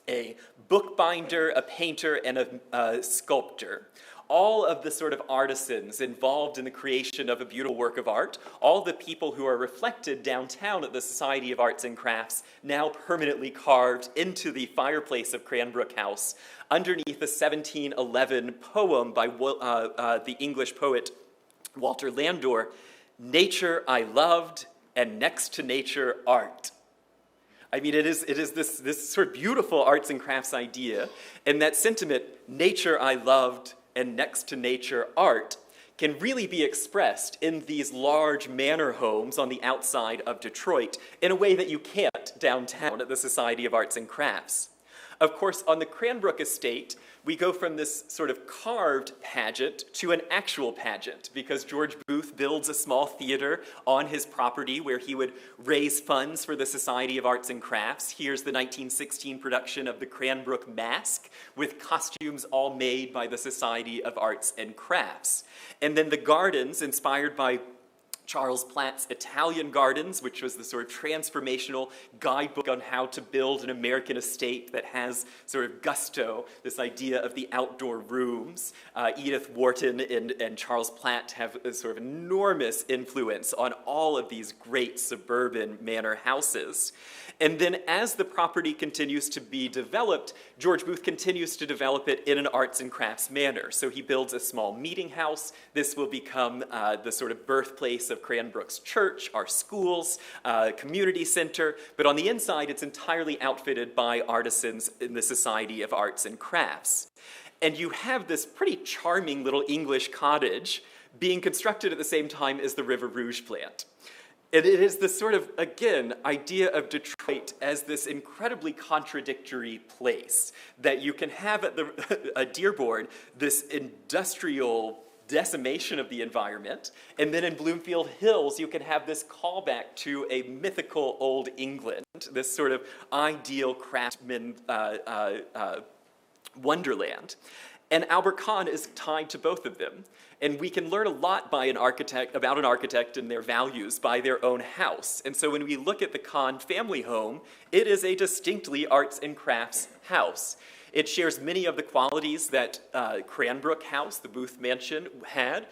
a bookbinder, a painter, and a sculptor. All of the sort of artisans involved in the creation of a beautiful work of art, all the people who are reflected downtown at the Society of Arts and Crafts, now permanently carved into the fireplace of Cranbrook House, underneath a 1711 poem by the English poet Walter Landor, "Nature I loved, and next to nature, art." I mean, it is this sort of beautiful arts and crafts idea, and that sentiment, nature I loved, and next to nature, art, can really be expressed in these large manor homes on the outside of Detroit in a way that you can't downtown at the Society of Arts and Crafts. Of course, on the Cranbrook estate, we go from this sort of carved pageant to an actual pageant because George Booth builds a small theater on his property where he would raise funds for the Society of Arts and Crafts. Here's the 1916 production of the Cranbrook Masque with costumes all made by the Society of Arts and Crafts. And then the gardens, inspired by Charles Platt's Italian Gardens, which was the sort of transformational guidebook on how to build an American estate that has sort of gusto, this idea of the outdoor rooms. Edith Wharton and Charles Platt have a sort of enormous influence on all of these great suburban manor houses. And then as the property continues to be developed, George Booth continues to develop it in an arts and crafts manner. So he builds a small meeting house. This will become the sort of birthplace of Cranbrook's church, our schools, community center. But on the inside, it's entirely outfitted by artisans in the Society of Arts and Crafts. And you have this pretty charming little English cottage being constructed at the same time as the River Rouge plant. And it is this sort of, again, idea of Detroit as this incredibly contradictory place that you can have at Dearborn, this industrial decimation of the environment, and then in Bloomfield Hills, you can have this callback to a mythical old England, this sort of ideal craftsman wonderland. And Albert Kahn is tied to both of them. And we can learn a lot about an architect and their values by their own house. And so when we look at the Kahn family home, it is a distinctly arts and crafts house. It shares many of the qualities that Cranbrook House, the Booth Mansion, had,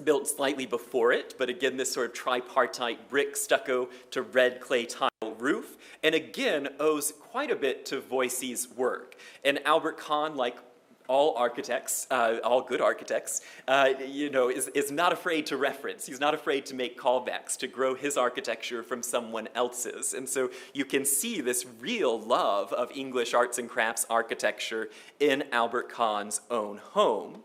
built slightly before it, but again, this sort of tripartite brick stucco to red clay tile roof, and again, owes quite a bit to Voicy's work. And Albert Kahn, like all architects, all good architects, is not afraid to reference. He's not afraid to make callbacks, to grow his architecture from someone else's. And so you can see this real love of English arts and crafts architecture in Albert Kahn's own home.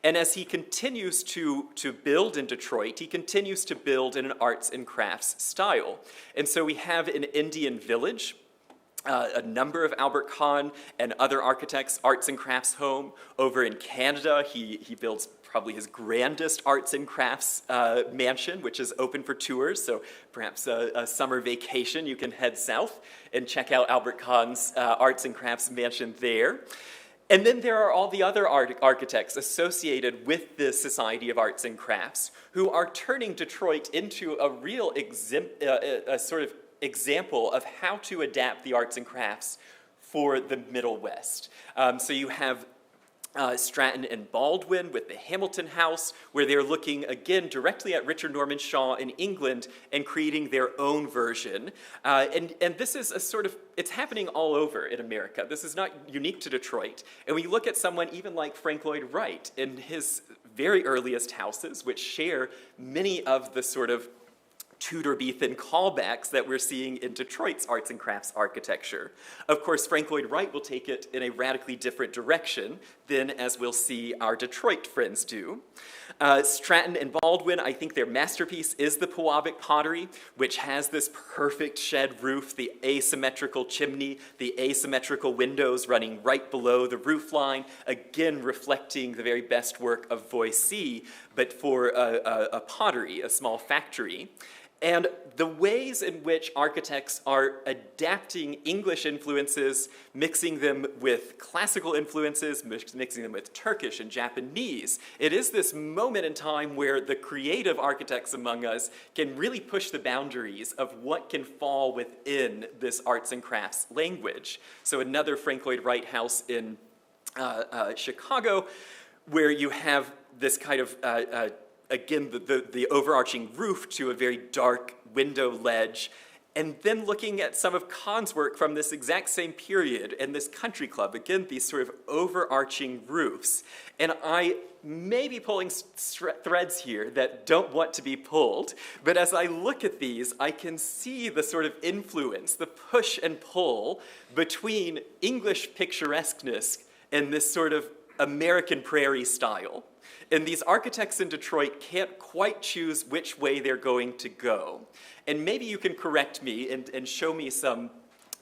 And as he continues to build in Detroit, he continues to build in an arts and crafts style. And so we have an Indian village, a number of Albert Kahn and other architects' arts and crafts home. Over in Canada, he builds probably his grandest arts and crafts mansion, which is open for tours. So perhaps a summer vacation, you can head south and check out Albert Kahn's arts and crafts mansion there. And then there are all the other architects associated with the Society of Arts and Crafts who are turning Detroit into a real sort of example of how to adapt the arts and crafts for the Middle West. So you have Stratton and Baldwin with the Hamilton House, where they're looking again directly at Richard Norman Shaw in England and creating their own version. And this is a sort of, it's happening all over in America. This is not unique to Detroit. And when you look at someone even like Frank Lloyd Wright in his very earliest houses, which share many of the sort of Tudor-Beathan callbacks that we're seeing in Detroit's arts and crafts architecture. Of course, Frank Lloyd Wright will take it in a radically different direction than, as we'll see, our Detroit friends do. Stratton and Baldwin, I think their masterpiece is the Pewabic pottery, which has this perfect shed roof, the asymmetrical chimney, the asymmetrical windows running right below the roof line, again reflecting the very best work of Voici, but for a pottery, a small factory. And the ways in which architects are adapting English influences, mixing them with classical influences, mixing them with Turkish and Japanese, it is this moment in time where the creative architects among us can really push the boundaries of what can fall within this arts and crafts language. So another Frank Lloyd Wright house in Chicago, where you have this kind of again, the overarching roof to a very dark window ledge, and then looking at some of Kahn's work from this exact same period and this country club, again, these sort of overarching roofs. And I may be pulling threads here that don't want to be pulled, but as I look at these, I can see the sort of influence, the push and pull between English picturesqueness and this sort of American prairie style. And these architects in Detroit can't quite choose which way they're going to go. And maybe you can correct me and show me some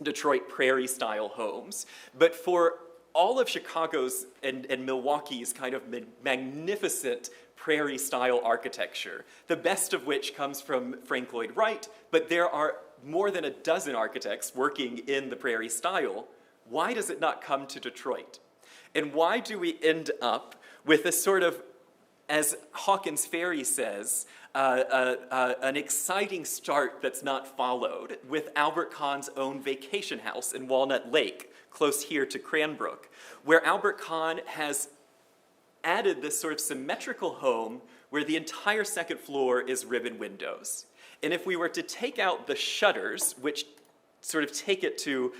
Detroit prairie-style homes. But for all of Chicago's and Milwaukee's kind of magnificent prairie-style architecture, the best of which comes from Frank Lloyd Wright, but there are more than a dozen architects working in the prairie style, why does it not come to Detroit? And why do we end up with a sort of, as Hawkins Ferry says, an exciting start that's not followed with Albert Kahn's own vacation house in Walnut Lake, close here to Cranbrook, where Albert Kahn has added this sort of symmetrical home where the entire second floor is ribbon windows. And if we were to take out the shutters, which sort of take it to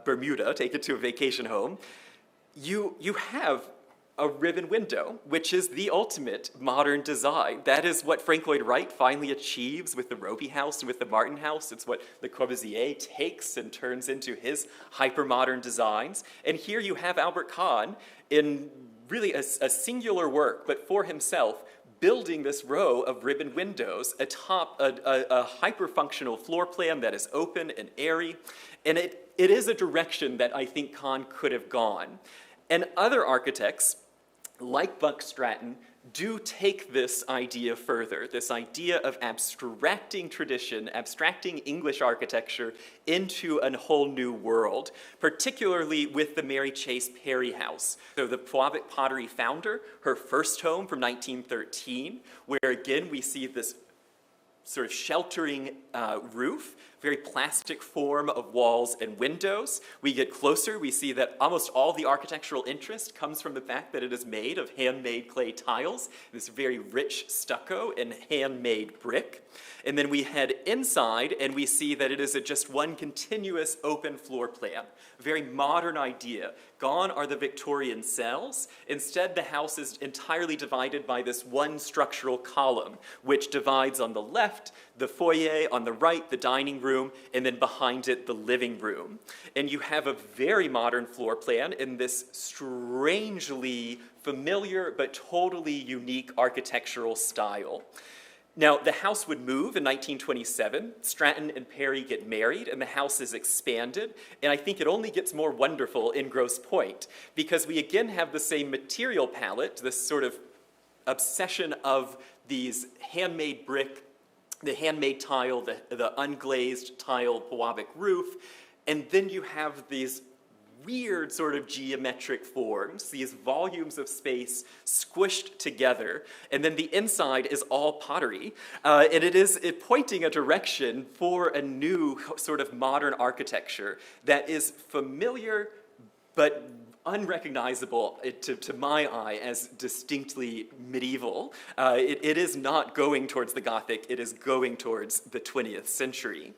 Bermuda, take it to a vacation home, you have a ribbon window, which is the ultimate modern design. That is what Frank Lloyd Wright finally achieves with the Roby House and with the Martin House. It's what Le Corbusier takes and turns into his hyper-modern designs. And here you have Albert Kahn in really a singular work, but for himself, building this row of ribbon windows atop a hyper-functional floor plan that is open and airy. And it is a direction that I think Kahn could have gone. And other architects, like Buck Stratton, do take this idea further, this idea of abstracting tradition, abstracting English architecture into a whole new world, particularly with the Mary Chase Perry House. So the Pewabic pottery founder, her first home from 1913, where again we see this sort of sheltering roof, very plastic form of walls and windows. We get closer, we see that almost all the architectural interest comes from the fact that it is made of handmade clay tiles, this very rich stucco and handmade brick. And then we head inside and we see that it is just one continuous open floor plan, a very modern idea. Gone are the Victorian cells. Instead, the house is entirely divided by this one structural column, which divides on the left the foyer, on the right the dining room, and then behind it the living room. And you have a very modern floor plan in this strangely familiar but totally unique architectural style. Now, the house would move in 1927. Stratton and Perry get married, and the house is expanded. And I think it only gets more wonderful in Grosse Pointe, because we again have the same material palette, this sort of obsession of these handmade brick, the handmade tile, the unglazed tile Pewabic roof. And then you have these weird sort of geometric forms, these volumes of space squished together, and then the inside is all pottery, and it is pointing a direction for a new sort of modern architecture that is familiar but unrecognizable to my eye as distinctly medieval. It is not going towards the Gothic, it is going towards the 20th century.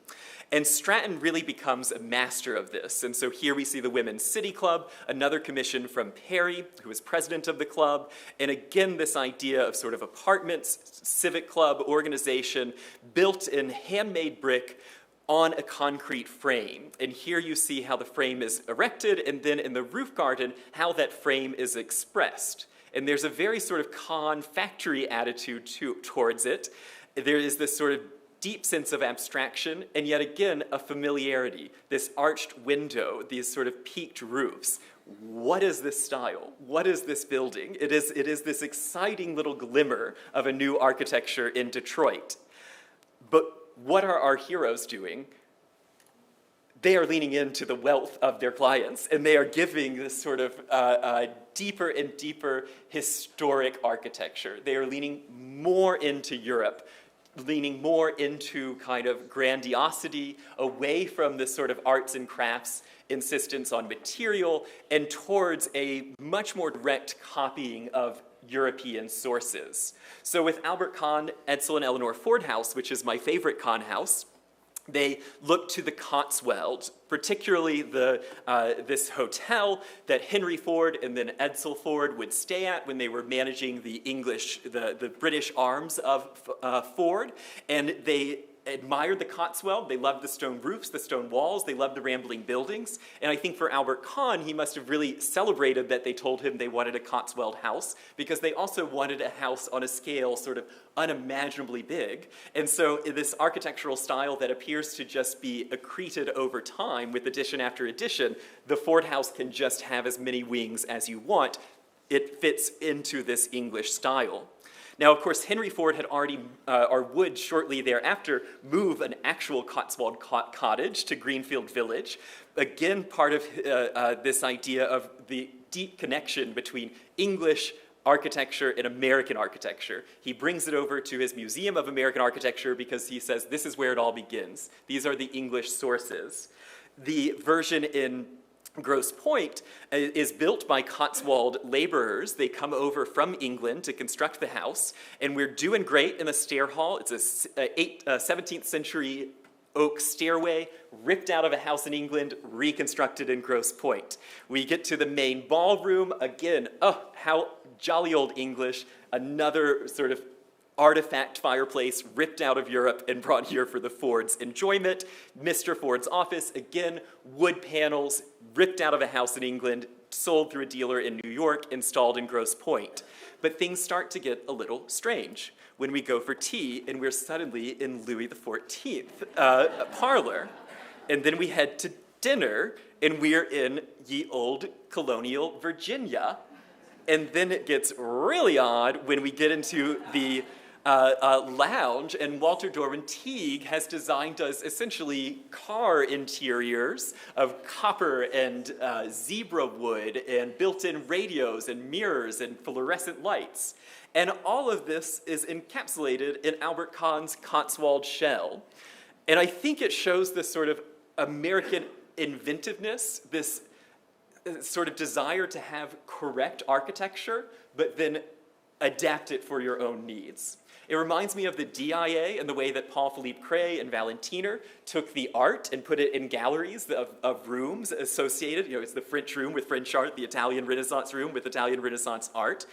And Stratton really becomes a master of this. And so here we see the Women's City Club, another commission from Perry, who was president of the club. And again, this idea of sort of apartments, civic club organization, built in handmade brick on a concrete frame. And here you see how the frame is erected, and then in the roof garden, how that frame is expressed. And there's a very sort of Kahn factory attitude towards it. There is this sort of deep sense of abstraction, and yet again, a familiarity. This arched window, these sort of peaked roofs. What is this style? What is this building? It is this exciting little glimmer of a new architecture in Detroit. But what are our heroes doing? They are leaning into the wealth of their clients, and they are giving this sort of deeper and deeper historic architecture. They are leaning more into Europe, leaning more into kind of grandiosity, away from this sort of arts and crafts insistence on material, and towards a much more direct copying of European sources. So with Albert Kahn, Edsel and Eleanor Ford House, which is my favorite Kahn house, they look to the Cotswolds, particularly this hotel that Henry Ford and then Edsel Ford would stay at when they were managing the British arms of Ford. And they admired the Cotswold. They loved the stone roofs, the stone walls. They loved the rambling buildings. And I think for Albert Kahn, he must have really celebrated that they told him they wanted a Cotswold house, because they also wanted a house on a scale sort of unimaginably big. And so this architectural style that appears to just be accreted over time with addition after addition, the Ford house can just have as many wings as you want. It fits into this English style. Now, of course, Henry Ford had already, or would shortly thereafter, move an actual Cotswold cottage to Greenfield Village. Again, part of this idea of the deep connection between English architecture and American architecture. He brings it over to his Museum of American Architecture because he says this is where it all begins. These are the English sources. The version in Grosse Pointe is built by Cotswold laborers. They come over from England to construct the house, and we're doing great in the stair hall. It's a 17th century oak stairway ripped out of a house in England, reconstructed in Grosse Pointe. We get to the main ballroom. Again, oh, how jolly old English. Another sort of artifact fireplace ripped out of Europe and brought here for the Ford's enjoyment. Mr. Ford's office, again, wood panels ripped out of a house in England, sold through a dealer in New York, installed in Grosse Pointe. But things start to get a little strange when we go for tea and we're suddenly in Louis XIV parlor. And then we head to dinner and we're in ye old colonial Virginia. And then it gets really odd when we get into the lounge, and Walter Dorman Teague has designed us essentially car interiors of copper and zebra wood and built-in radios and mirrors and fluorescent lights. And all of this is encapsulated in Albert Kahn's Cotswold shell. And I think it shows this sort of American inventiveness, this sort of desire to have correct architecture, but then adapt it for your own needs. It reminds me of the DIA and the way that Paul Philippe Cray and Valentiner took the art and put it in galleries of rooms associated. You know, it's the French room with French art, the Italian Renaissance room with Italian Renaissance art.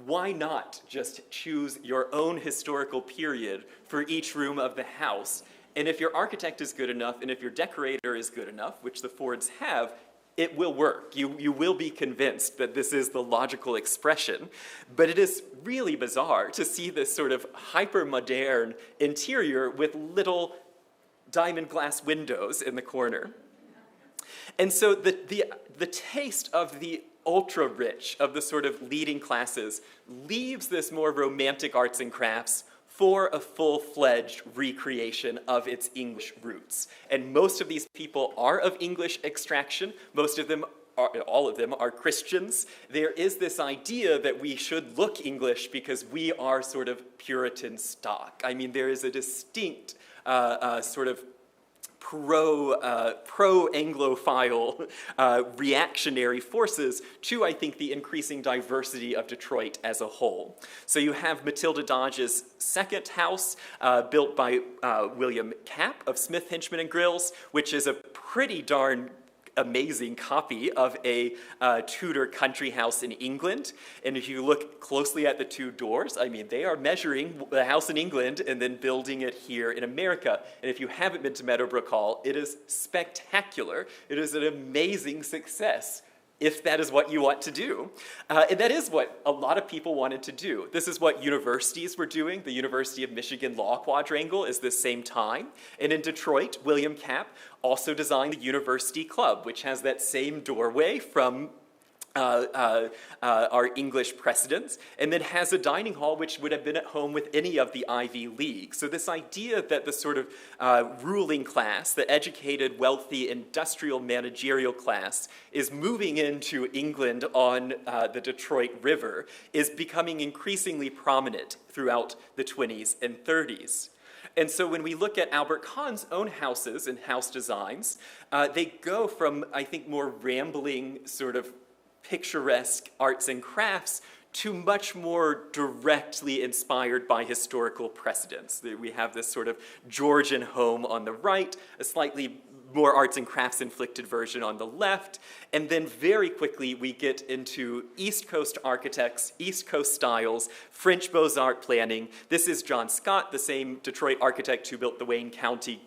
Why not just choose your own historical period for each room of the house? And if your architect is good enough, and if your decorator is good enough, which the Fords have, it will work. You will be convinced that this is the logical expression. But it is really bizarre to see this sort of hyper-modern interior with little diamond glass windows in the corner. And so the taste of the ultra-rich, of the sort of leading classes, leaves this more romantic arts and crafts for a full-fledged recreation of its English roots. And most of these people are of English extraction. Most of them all of them are Christians. There is this idea that we should look English because we are sort of Puritan stock. I mean, there is a distinct sort of pro-Anglophile reactionary forces to, I think, the increasing diversity of Detroit as a whole. So you have Matilda Dodge's second house, built by William Capp of Smith, Hinchman, and Grylls, which is a pretty darn amazing copy of a Tudor country house in England. And if you look closely at the two doors, I mean, they are measuring the house in England and then building it here in America. And if you haven't been to Meadowbrook Hall, it is spectacular. It is an amazing success, if that is what you want to do. And that is what a lot of people wanted to do. This is what universities were doing. The University of Michigan Law Quadrangle is the same time. And in Detroit, William Capp also designed the University Club, which has that same doorway from our English precedents, and then has a dining hall which would have been at home with any of the Ivy League. So this idea that the sort of ruling class, the educated, wealthy, industrial, managerial class, is moving into England on the Detroit River is becoming increasingly prominent throughout the 20s and 30s. And so when we look at Albert Kahn's own houses and house designs, they go from, I think, more rambling sort of picturesque arts and crafts to much more directly inspired by historical precedents. We have this sort of Georgian home on the right, a slightly more arts and crafts inflicted version on the left, and then very quickly we get into East Coast architects, East Coast styles, French Beaux-Arts planning. This is John Scott, the same Detroit architect who built the Wayne County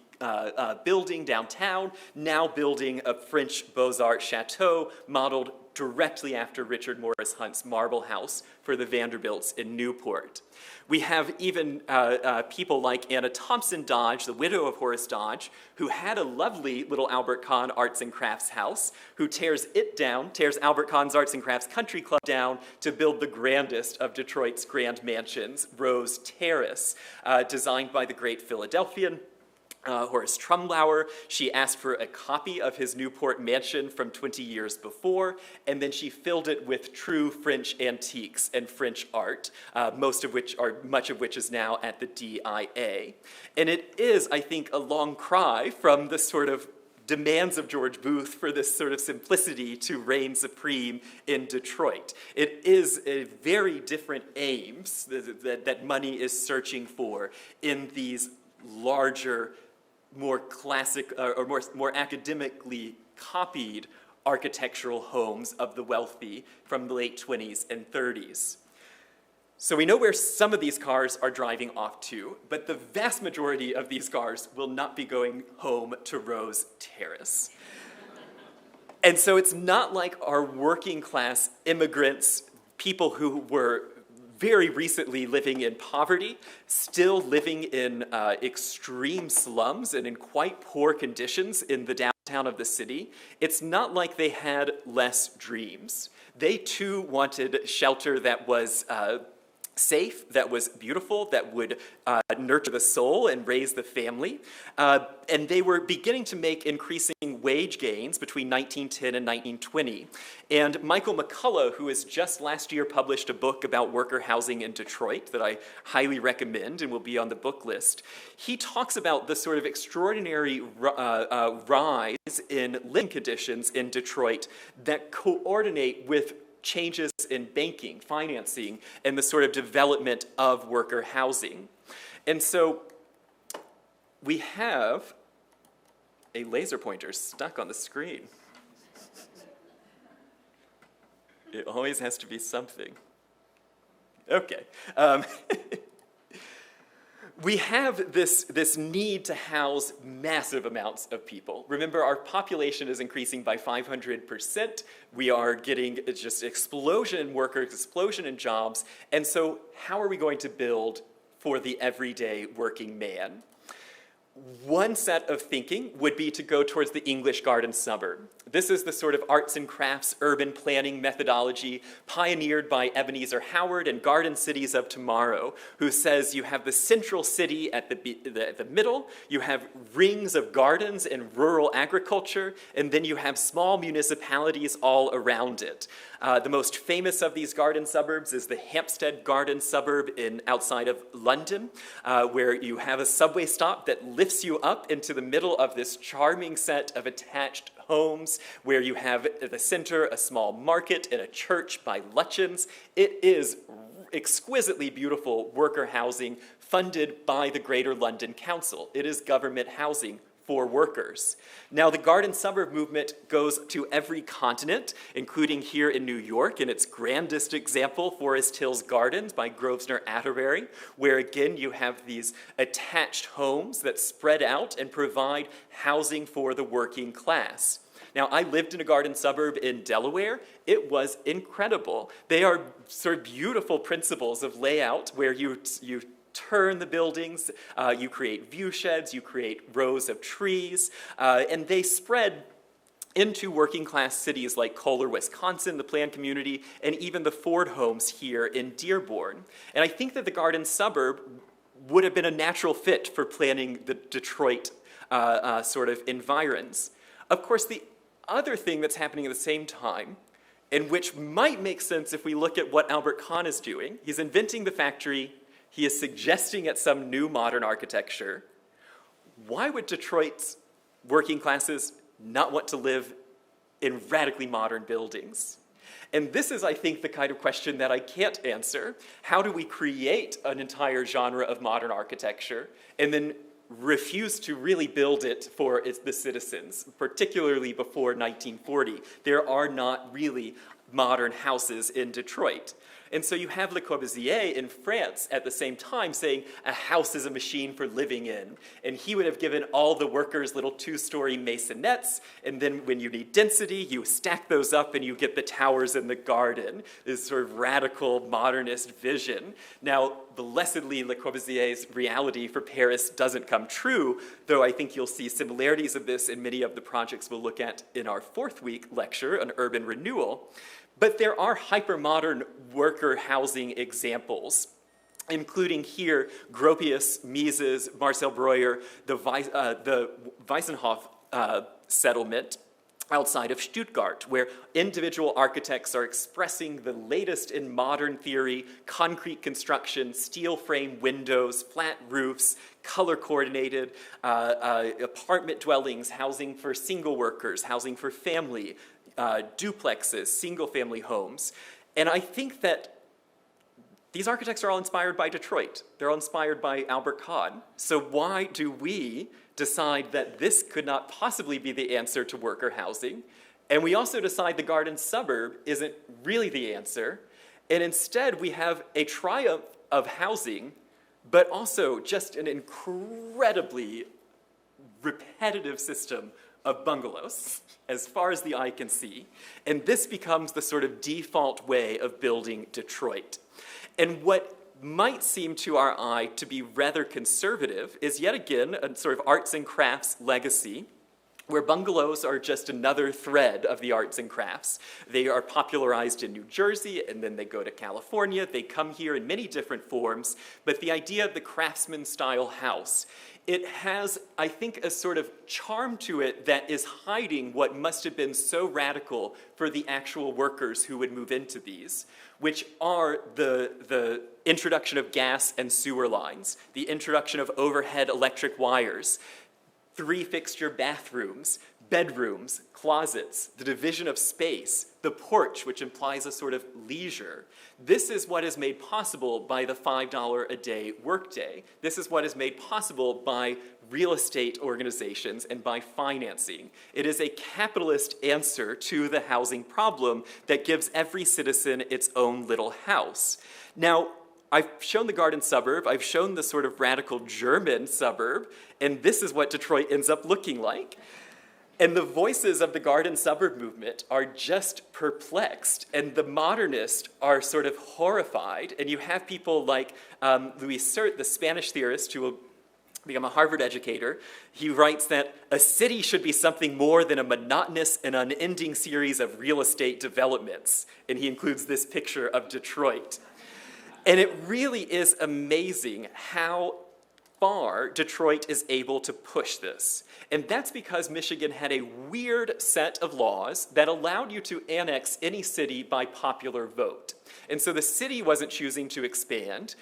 building downtown, now building a French Beaux-Arts chateau modeled directly after Richard Morris Hunt's Marble House for the Vanderbilts in Newport. We have even people like Anna Thompson Dodge, the widow of Horace Dodge, who had a lovely little Albert Kahn Arts and Crafts house, who tears it down, tears Albert Kahn's Arts and Crafts Country Club down to build the grandest of Detroit's grand mansions, Rose Terrace, designed by the great Philadelphian Horace Trumlauer. She asked for a copy of his Newport mansion from 20 years before, and then she filled it with true French antiques and French art, much of which is now at the DIA. And it is, I think, a long cry from the sort of demands of George Booth for this sort of simplicity to reign supreme in Detroit. It is a very different aims that money is searching for in these larger, more classic or more academically copied architectural homes of the wealthy from the late 20s and 30s. So we know where some of these cars are driving off to, but the vast majority of these cars will not be going home to Rose Terrace. And so it's not like our working class immigrants, people who were very recently living in poverty, still living in extreme slums and in quite poor conditions in the downtown of the city. It's not like they had less dreams. They too wanted shelter that was safe, that was beautiful, that would nurture the soul and raise the family. And they were beginning to make increasing wage gains between 1910 and 1920. And Michael McCullough, who has just last year published a book about worker housing in Detroit that I highly recommend and will be on the book list, he talks about the sort of extraordinary rise in living conditions in Detroit that coordinate with changes in banking, financing, and the sort of development of worker housing. And so we have a laser pointer stuck on the screen. It always has to be something. Okay. We have this need to house massive amounts of people. Remember, our population is increasing by 500%. We are getting just explosion in workers, explosion in jobs. And so how are we going to build for the everyday working man? One set of thinking would be to go towards the English Garden suburb. This is the sort of arts and crafts urban planning methodology pioneered by Ebenezer Howard and Garden Cities of Tomorrow, who says you have the central city at the middle, you have rings of gardens and rural agriculture, and then you have small municipalities all around it. The most famous of these garden suburbs is the Hampstead Garden suburb outside of London, where you have a subway stop that lifts you up into the middle of this charming set of attached homes, where you have at the center a small market and a church by Lutyens. It is exquisitely beautiful worker housing funded by the Greater London Council. It is government housing for workers. Now, the garden suburb movement goes to every continent, including here in New York, in its grandest example, Forest Hills Gardens by Grosvenor Atterbury, where again you have these attached homes that spread out and provide housing for the working class. Now, I lived in a garden suburb in Delaware. It was incredible. They are sort of beautiful principles of layout where you turn the buildings, you create view sheds, you create rows of trees, and they spread into working class cities like Kohler, Wisconsin, the planned community, and even the Ford homes here in Dearborn. And I think that the garden suburb would have been a natural fit for planning the Detroit sort of environs. Of course, the other thing that's happening at the same time, and which might make sense if we look at what Albert Kahn is doing, he's inventing the factory, he is suggesting at some new modern architecture. Why would Detroit's working classes not want to live in radically modern buildings? And this is, I think, the kind of question that I can't answer. How do we create an entire genre of modern architecture and then refuse to really build it for the citizens, particularly before 1940? There are not really modern houses in Detroit. And so you have Le Corbusier in France at the same time saying a house is a machine for living in. And he would have given all the workers little two-story masonettes, and then when you need density, you stack those up and you get the towers in the garden. This sort of radical modernist vision. Now, blessedly, Le Corbusier's reality for Paris doesn't come true, though I think you'll see similarities of this in many of the projects we'll look at in our fourth week lecture on urban renewal. But there are hypermodern worker housing examples, including here Gropius, Mises, Marcel Breuer, the Weissenhof settlement outside of Stuttgart, where individual architects are expressing the latest in modern theory, concrete construction, steel frame windows, flat roofs, color-coordinated apartment dwellings, housing for single workers, housing for family, duplexes, single-family homes. And I think that these architects are all inspired by Detroit. They're all inspired by Albert Kahn. So why do we decide that this could not possibly be the answer to worker housing? And we also decide the garden suburb isn't really the answer. And instead, we have a triumph of housing, but also just an incredibly repetitive system of bungalows, as far as the eye can see. And this becomes the sort of default way of building Detroit. And what might seem to our eye to be rather conservative is yet again a sort of arts and crafts legacy, where bungalows are just another thread of the arts and crafts. They are popularized in New Jersey, and then they go to California. They come here in many different forms, but the idea of the craftsman-style house, it has, I think, a sort of charm to it that is hiding what must have been so radical for the actual workers who would move into these, which are the introduction of gas and sewer lines, the introduction of overhead electric wires, 3-fixture bathrooms, bedrooms, closets, the division of space, the porch, which implies a sort of leisure. This is what is made possible by the $5 a day workday. This is what is made possible by real estate organizations and by financing. It is a capitalist answer to the housing problem that gives every citizen its own little house. Now, I've shown the garden suburb, I've shown the sort of radical German suburb, and this is what Detroit ends up looking like. And the voices of the garden suburb movement are just perplexed, and the modernists are sort of horrified. And you have people like Louis Sert, the Spanish theorist, who will become a Harvard educator. He writes that a city should be something more than a monotonous and unending series of real estate developments. And he includes this picture of Detroit. And it really is amazing how far Detroit is able to push this. And that's because Michigan had a weird set of laws that allowed you to annex any city by popular vote. And so the city wasn't choosing to expand.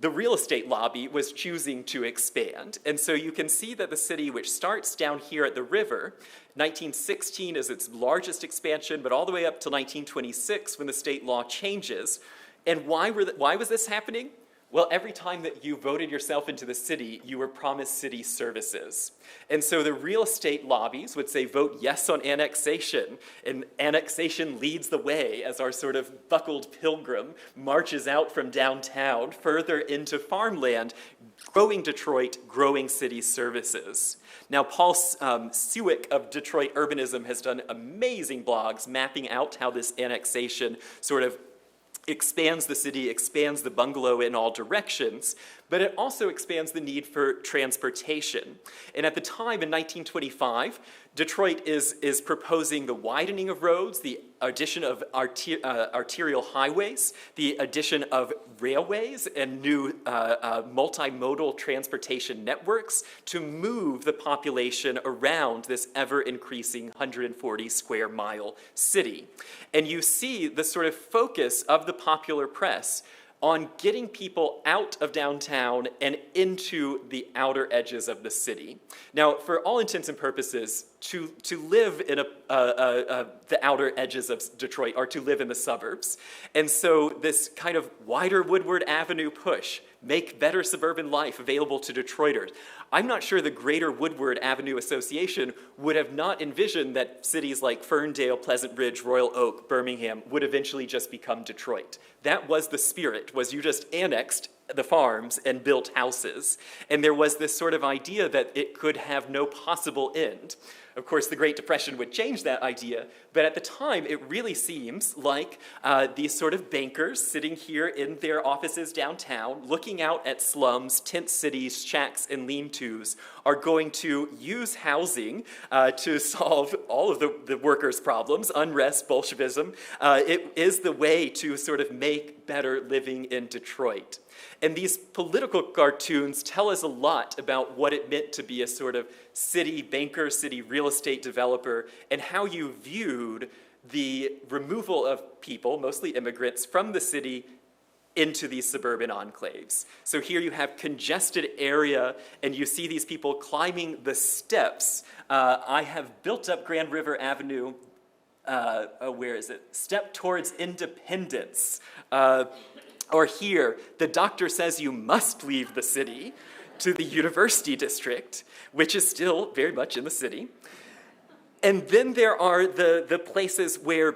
The real estate lobby was choosing to expand. And so you can see that the city, which starts down here at the river, 1916 is its largest expansion, but all the way up to 1926 when the state law changes. And why was this happening? Well, every time that you voted yourself into the city, you were promised city services. And so the real estate lobbies would say, vote yes on annexation, and annexation leads the way as our sort of buckled pilgrim marches out from downtown further into farmland, growing Detroit, growing city services. Now, Paul Sewick of Detroit Urbanism has done amazing blogs mapping out how this annexation sort of expands the city, expands the bungalow in all directions, but it also expands the need for transportation. And at the time, in 1925, Detroit is proposing the widening of roads, the addition of arterial highways, the addition of railways and new multimodal transportation networks to move the population around this ever-increasing 140 square mile city. And you see the sort of focus of the popular press on getting people out of downtown and into the outer edges of the city. Now, for all intents and purposes, to live in the outer edges of Detroit are to live in the suburbs. And so this kind of wider Woodward Avenue push, make better suburban life available to Detroiters. I'm not sure the Greater Woodward Avenue Association would have not envisioned that cities like Ferndale, Pleasant Ridge, Royal Oak, Birmingham would eventually just become Detroit. That was the spirit, was you just annexed the farms and built houses. And there was this sort of idea that it could have no possible end. Of course, the Great Depression would change that idea, but at the time, it really seems like these sort of bankers sitting here in their offices downtown, looking out at slums, tent cities, shacks, and lean-tos, are going to use housing to solve all of the workers' problems, unrest, Bolshevism. It is the way to sort of make better living in Detroit. And these political cartoons tell us a lot about what it meant to be a sort of city banker, city real estate developer, and how you viewed the removal of people, mostly immigrants, from the city into these suburban enclaves. So here you have congested area, and you see these people climbing the steps. I have built up Grand River Avenue. Where is it? Step towards independence. Or here, the doctor says you must leave the city to the university district, which is still very much in the city. And then there are the places where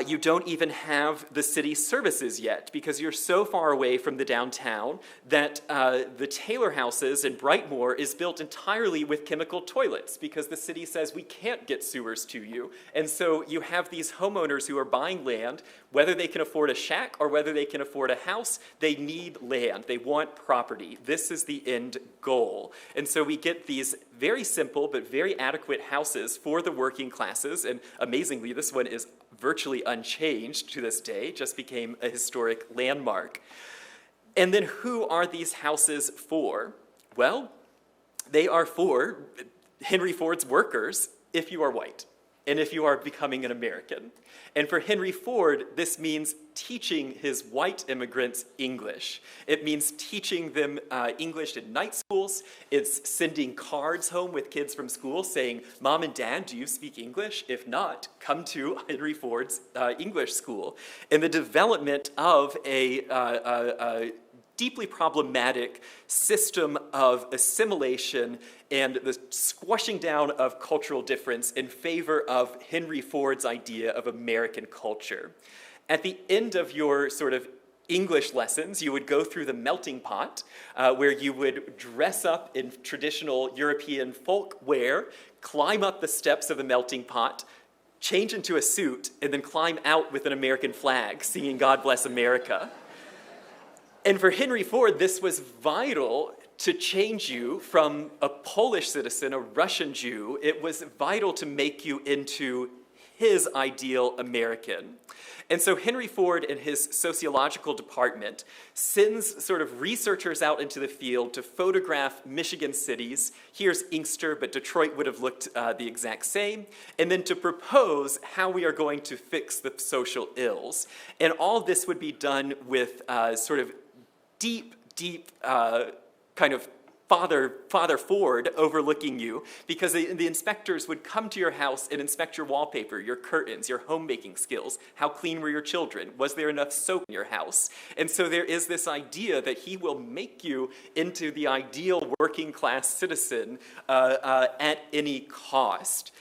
you don't even have the city services yet because you're so far away from the downtown that the Taylor houses in Brightmoor is built entirely with chemical toilets because the city says we can't get sewers to you. And so you have these homeowners who are buying land, whether they can afford a shack or whether they can afford a house, they need land. They want property. This is the end goal. And so we get these very simple but very adequate houses for the working classes. And amazingly, this one is virtually unchanged to this day, just became a historic landmark. And then who are these houses for? Well, they are for Henry Ford's workers if you are white and if you are becoming an American. And for Henry Ford, this means teaching his white immigrants English. It means teaching them English in night schools. It's sending cards home with kids from school saying, Mom and Dad, do you speak English? If not, come to Henry Ford's English school. And the development of a deeply problematic system of assimilation and the squashing down of cultural difference in favor of Henry Ford's idea of American culture. At the end of your sort of English lessons, you would go through the melting pot, where you would dress up in traditional European folk wear, climb up the steps of the melting pot, change into a suit, and then climb out with an American flag, singing God Bless America. And for Henry Ford, this was vital to change you from a Polish citizen, a Russian Jew, it was vital to make you into his ideal American. And so Henry Ford and his sociological department sends sort of researchers out into the field to photograph Michigan cities. Here's Inkster, but Detroit would have looked the exact same. And then to propose how we are going to fix the social ills. And all this would be done with sort of deep kind of Father Ford overlooking you, because the inspectors would come to your house and inspect your wallpaper, your curtains, your homemaking skills. How clean were your children? Was there enough soap in your house? And so there is this idea that he will make you into the ideal working class citizen at any cost.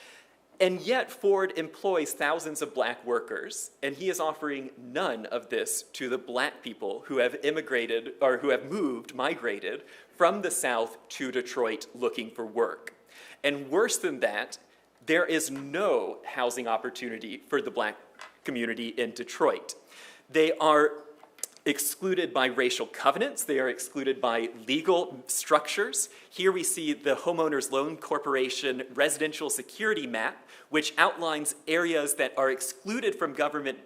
And yet Ford employs thousands of black workers, and he is offering none of this to the black people who have immigrated, or who have migrated from the South to Detroit looking for work. And worse than that, there is no housing opportunity for the black community in Detroit. They are excluded by racial covenants. They are excluded by legal structures. Here we see the Homeowners Loan Corporation residential security map, which outlines areas that are excluded from government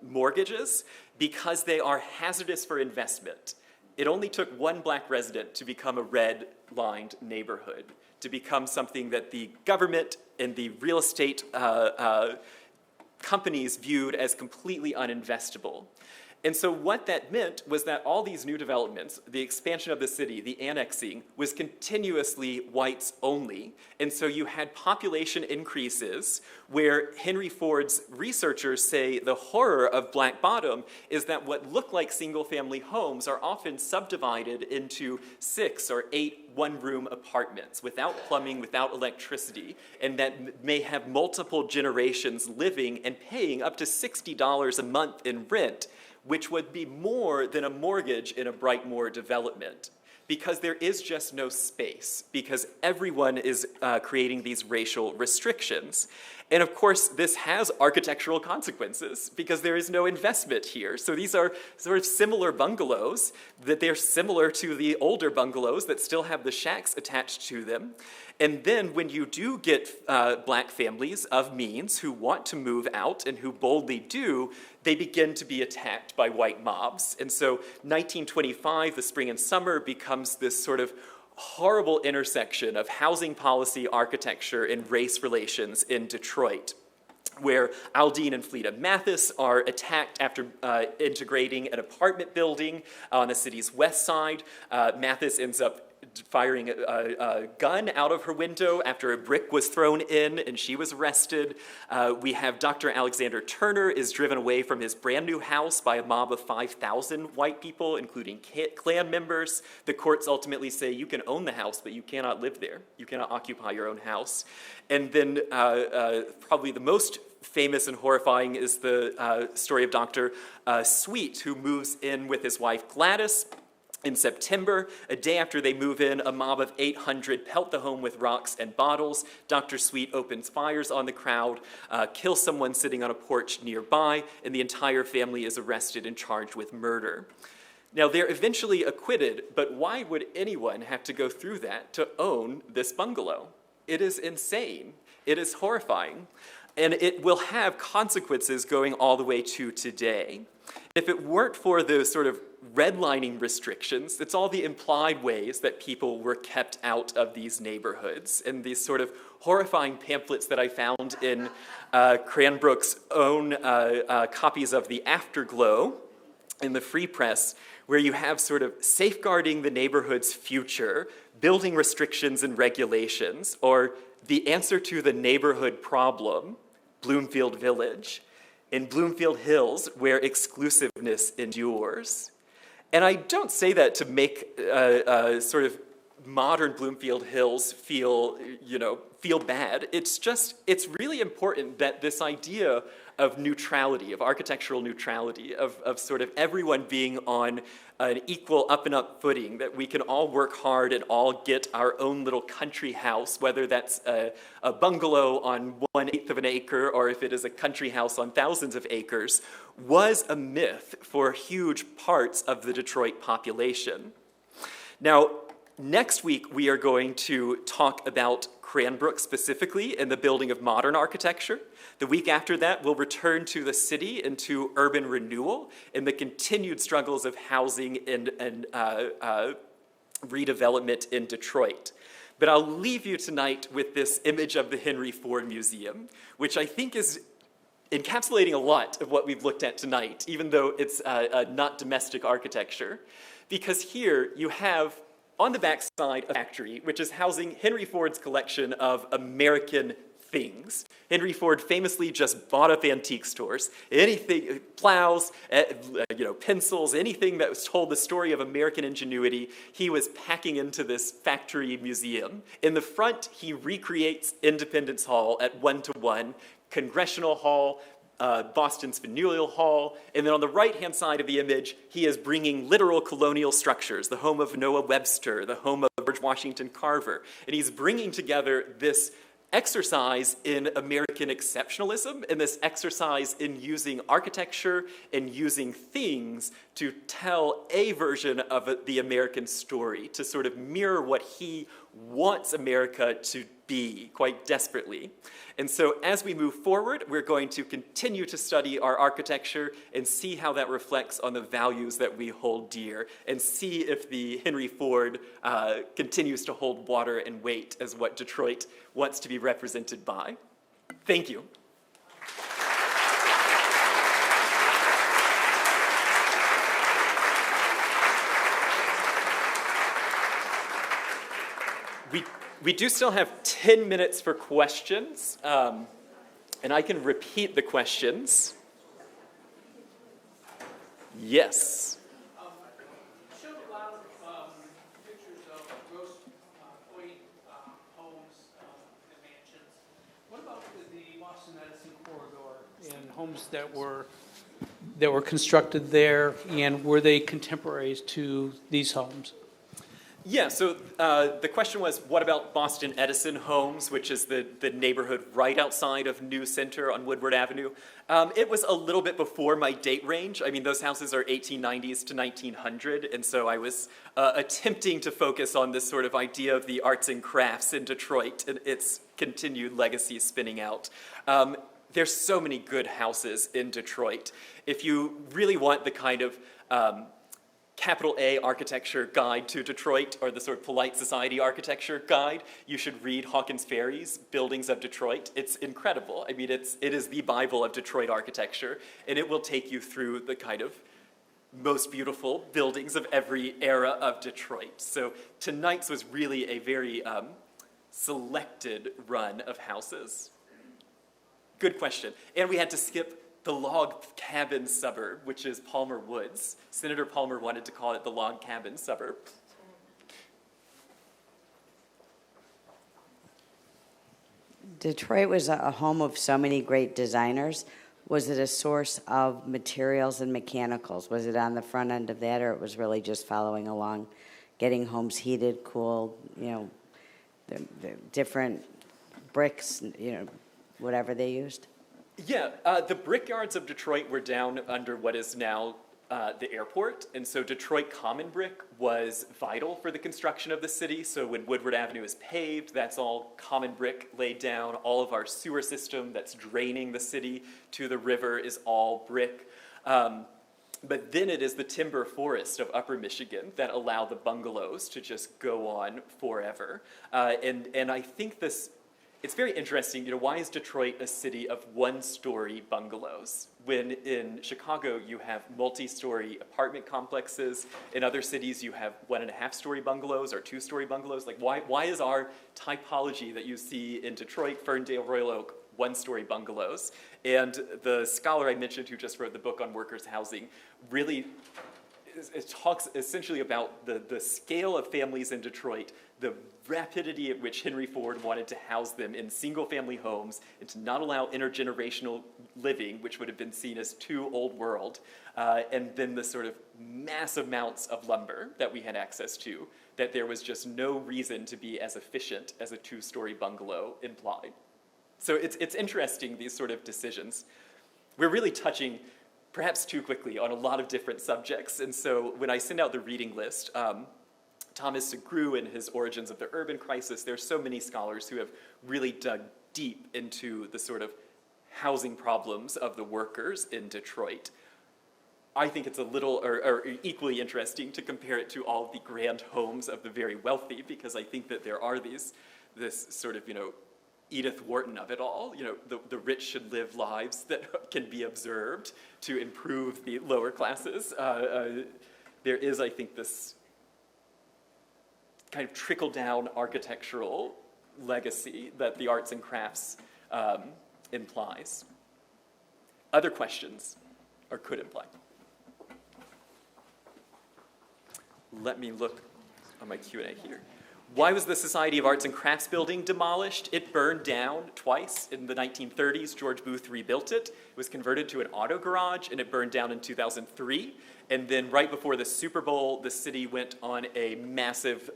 mortgages because they are hazardous for investment. It only took one black resident to become a red-lined neighborhood, to become something that the government and the real estate companies viewed as completely uninvestable. And so what that meant was that all these new developments, the expansion of the city, the annexing, was continuously whites only. And so you had population increases where Henry Ford's researchers say the horror of Black Bottom is that what look like single-family homes are often subdivided into 6 or 8 one-room apartments without plumbing, without electricity, and that may have multiple generations living and paying up to $60 a month in rent, which would be more than a mortgage in a Brightmoor development, because there is just no space, because everyone is creating these racial restrictions. And of course, this has architectural consequences, because there is no investment here. So these are sort of similar bungalows, that they're similar to the older bungalows that still have the shacks attached to them. And then when you do get black families of means who want to move out and who boldly do, they begin to be attacked by white mobs. And so 1925, the spring and summer, becomes this sort of horrible intersection of housing policy, architecture, and race relations in Detroit, where Aldine and Fleta Mathis are attacked after integrating an apartment building on the city's west side. Mathis ends up firing a gun out of her window after a brick was thrown in and she was arrested. We have Dr. Alexander Turner is driven away from his brand new house by a mob of 5,000 white people, including Klan members. The courts ultimately say you can own the house, but you cannot live there. You cannot occupy your own house. And then probably the most famous and horrifying is the story of Dr. Sweet, who moves in with his wife Gladys. In September, a day after they move in, a mob of 800 pelt the home with rocks and bottles. Dr. Sweet opens fires on the crowd, kills someone sitting on a porch nearby, and the entire family is arrested and charged with murder. Now, they're eventually acquitted, but why would anyone have to go through that to own this bungalow? It is insane. It is horrifying. And it will have consequences going all the way to today. If it weren't for the sort of redlining restrictions, it's all the implied ways that people were kept out of these neighborhoods. And these sort of horrifying pamphlets that I found in Cranbrook's own copies of The Afterglow in the Free Press, where you have sort of safeguarding the neighborhood's future, building restrictions and regulations, or the answer to the neighborhood problem, Bloomfield Village, in Bloomfield Hills, where exclusiveness endures. And I don't say that to make sort of modern Bloomfield Hills feel bad. It's really important that this idea of neutrality, of architectural neutrality, of sort of everyone being on an equal up and up footing, that we can all work hard and all get our own little country house, whether that's a bungalow on 1/8 of an acre or if it is a country house on thousands of acres, was a myth for huge parts of the Detroit population. Now, next week we are going to talk about Cranbrook specifically and the building of modern architecture. The week after that, we'll return to the city and to urban renewal and the continued struggles of housing and redevelopment in Detroit. But I'll leave you tonight with this image of the Henry Ford Museum, which I think is encapsulating a lot of what we've looked at tonight, even though it's not domestic architecture. Because here you have, on the back side, a factory, which is housing Henry Ford's collection of American things. Henry Ford famously just bought up antique stores. Anything, plows, pencils, anything that was told the story of American ingenuity, he was packing into this factory museum. In the front, he recreates Independence Hall at 1-to-1, Congressional Hall, Boston's Faneuil Hall, and then on the right-hand side of the image, he is bringing literal colonial structures, the home of Noah Webster, the home of George Washington Carver, and he's bringing together this exercise in American exceptionalism and this exercise in using architecture and using things to tell a version of the American story, to sort of mirror what he wants America to be quite desperately. And so as we move forward, we're going to continue to study our architecture and see how that reflects on the values that we hold dear, and see if the Henry Ford continues to hold water and weight as what Detroit wants to be represented by. Thank you. We do still have 10 minutes for questions, and I can repeat the questions. Yes. You showed a lot of pictures of gross point homes and mansions. What about the Boston Edison corridor and homes that were constructed there, and were they contemporaries to these homes? Yeah, so the question was, what about Boston Edison Homes, which is the neighborhood right outside of New Center on Woodward Avenue? It was a little bit before my date range. I mean, those houses are 1890s to 1900, and so I was attempting to focus on this sort of idea of the arts and crafts in Detroit and its continued legacy spinning out. There's so many good houses in Detroit. If you really want the kind of capital A architecture guide to Detroit, or the sort of polite society architecture guide, you should read Hawkins Ferry's Buildings of Detroit. It's incredible. I mean, it is the Bible of Detroit architecture, and it will take you through the kind of most beautiful buildings of every era of Detroit. So tonight's was really a very selected run of houses. Good question. And we had to skip the log cabin suburb, which is Palmer Woods. Senator Palmer wanted to call it the log cabin suburb. Detroit was a home of so many great designers. Was it a source of materials and mechanicals? Was it on the front end of that, or it was really just following along, getting homes heated, cooled, the different bricks, whatever they used? Yeah, the brickyards of Detroit were down under what is now the airport, and so Detroit common brick was vital for the construction of the city. So when Woodward Avenue is paved, that's all common brick laid down. All of our sewer system that's draining the city to the river is all brick. But then it is the timber forest of Upper Michigan that allow the bungalows to just go on forever. And I think it's very interesting, why is Detroit a city of one-story bungalows? When in Chicago you have multi-story apartment complexes, in other cities you have 1.5-story bungalows or 2-story bungalows. Like, why is our typology that you see in Detroit, Ferndale, Royal Oak, one-story bungalows? And the scholar I mentioned who just wrote the book on workers' housing really it talks essentially about the scale of families in Detroit, the rapidity at which Henry Ford wanted to house them in single-family homes and to not allow intergenerational living, which would have been seen as too old world, and then the sort of massive amounts of lumber that we had access to, that there was just no reason to be as efficient as a 2-story bungalow implied. So it's interesting, these sort of decisions. We're really touching perhaps too quickly on a lot of different subjects, and so when I send out the reading list, Thomas Segru in his Origins of the Urban Crisis. There's so many scholars who have really dug deep into the sort of housing problems of the workers in Detroit. I think it's a little, or equally interesting to compare it to all the grand homes of the very wealthy, because I think that there are this sort of, Edith Wharton of it all. The rich should live lives that can be observed to improve the lower classes. There is, I think, this kind of trickle-down architectural legacy that the arts and crafts implies. Other questions, or could imply? Let me look on my Q&A here. Why was the Society of Arts and Crafts building demolished? It burned down twice. In the 1930s, George Booth rebuilt it. It was converted to an auto garage, and it burned down in 2003. And then right before the Super Bowl, the city went on a massive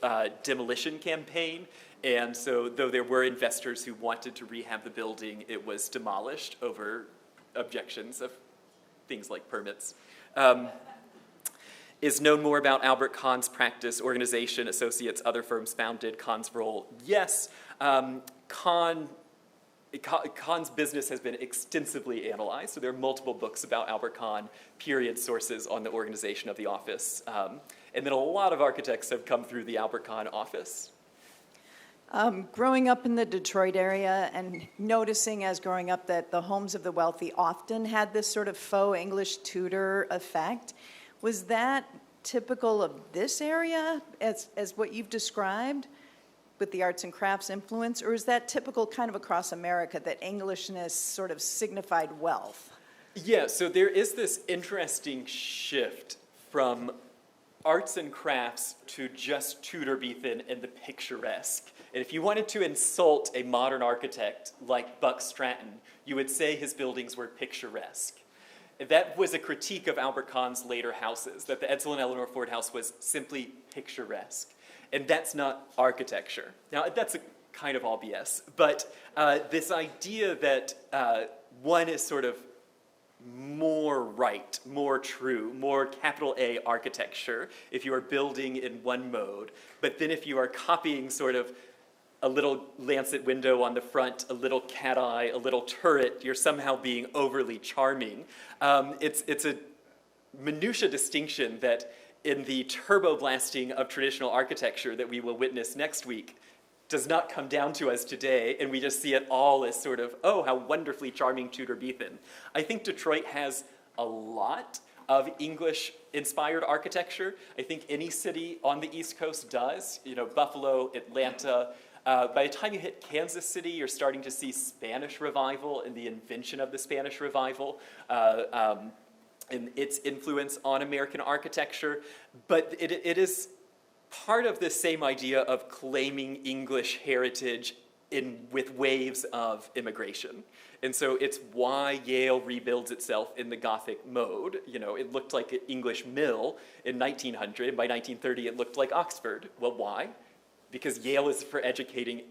demolition campaign. And so though there were investors who wanted to rehab the building, it was demolished over objections of things like permits. Is known more about Albert Kahn's practice, organization, associates, other firms founded, Kahn's role? Yes. Kahn's business has been extensively analyzed, so there are multiple books about Albert Kahn, period sources on the organization of the office. And then a lot of architects have come through the Albert Kahn office. Growing up in the Detroit area and noticing as growing up that the homes of the wealthy often had this sort of faux English Tudor effect. Was that typical of this area as what you've described with the arts and crafts influence, or is that typical kind of across America that Englishness sort of signified wealth? Yeah, so there is this interesting shift from arts and crafts to just Tudor-Beathen and the picturesque. And if you wanted to insult a modern architect like Buck Stratton, you would say his buildings were picturesque. That was a critique of Albert Kahn's later houses, that the Edsel and Eleanor Ford house was simply picturesque. And that's not architecture. Now, that's a kind of all BS, but this idea that one is sort of more right, more true, more capital A architecture if you are building in one mode, but then if you are copying sort of a little lancet window on the front, a little cat eye, a little turret, you're somehow being overly charming. It's a minutia distinction that in the turbo blasting of traditional architecture that we will witness next week does not come down to us today, and we just see it all as sort of, oh, how wonderfully charming Tudor-Beathen. I think Detroit has a lot of English-inspired architecture. I think any city on the East Coast does. Buffalo, Atlanta. By the time you hit Kansas City, you're starting to see Spanish revival and the invention of the Spanish revival and its influence on American architecture. But it is part of the same idea of claiming English heritage with waves of immigration. And so it's why Yale rebuilds itself in the Gothic mode. It looked like an English mill in 1900, and by 1930 it looked like Oxford. Well, why? Because Yale is for educating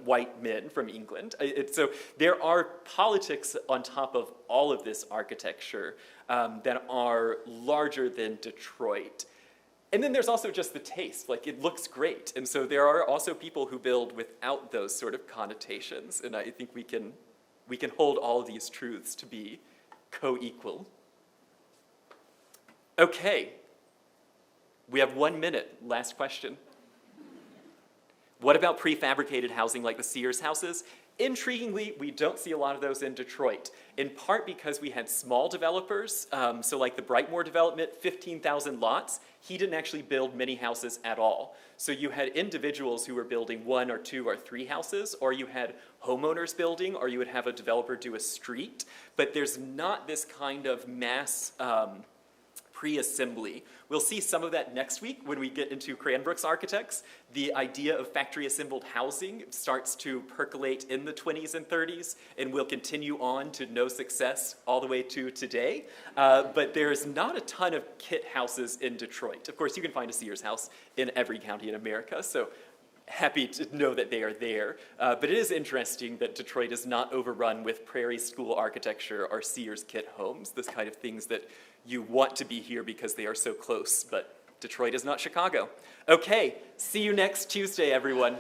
white men from England. So there are politics on top of all of this architecture that are larger than Detroit. And then there's also just the taste. It looks great. And so there are also people who build without those sort of connotations. And I think we can hold all of these truths to be co-equal. Okay. We have 1 minute. Last question. What about prefabricated housing like the Sears houses? Intriguingly, we don't see a lot of those in Detroit, in part because we had small developers. So like the Brightmoor development, 15,000 lots. He didn't actually build many houses at all. So you had individuals who were building 1 or 2 or 3 houses, or you had homeowners building, or you would have a developer do a street. But there's not this kind of mass pre-assembly. We'll see some of that next week when we get into Cranbrook's architects. The idea of factory-assembled housing starts to percolate in the 20s and 30s and will continue on to no success all the way to today. But there's not a ton of kit houses in Detroit. Of course, you can find a Sears house in every county in America, so happy to know that they are there. But it is interesting that Detroit is not overrun with Prairie School architecture or Sears kit homes, this kind of things that you want to be here because they are so close, but Detroit is not Chicago. Okay, see you next Tuesday, everyone.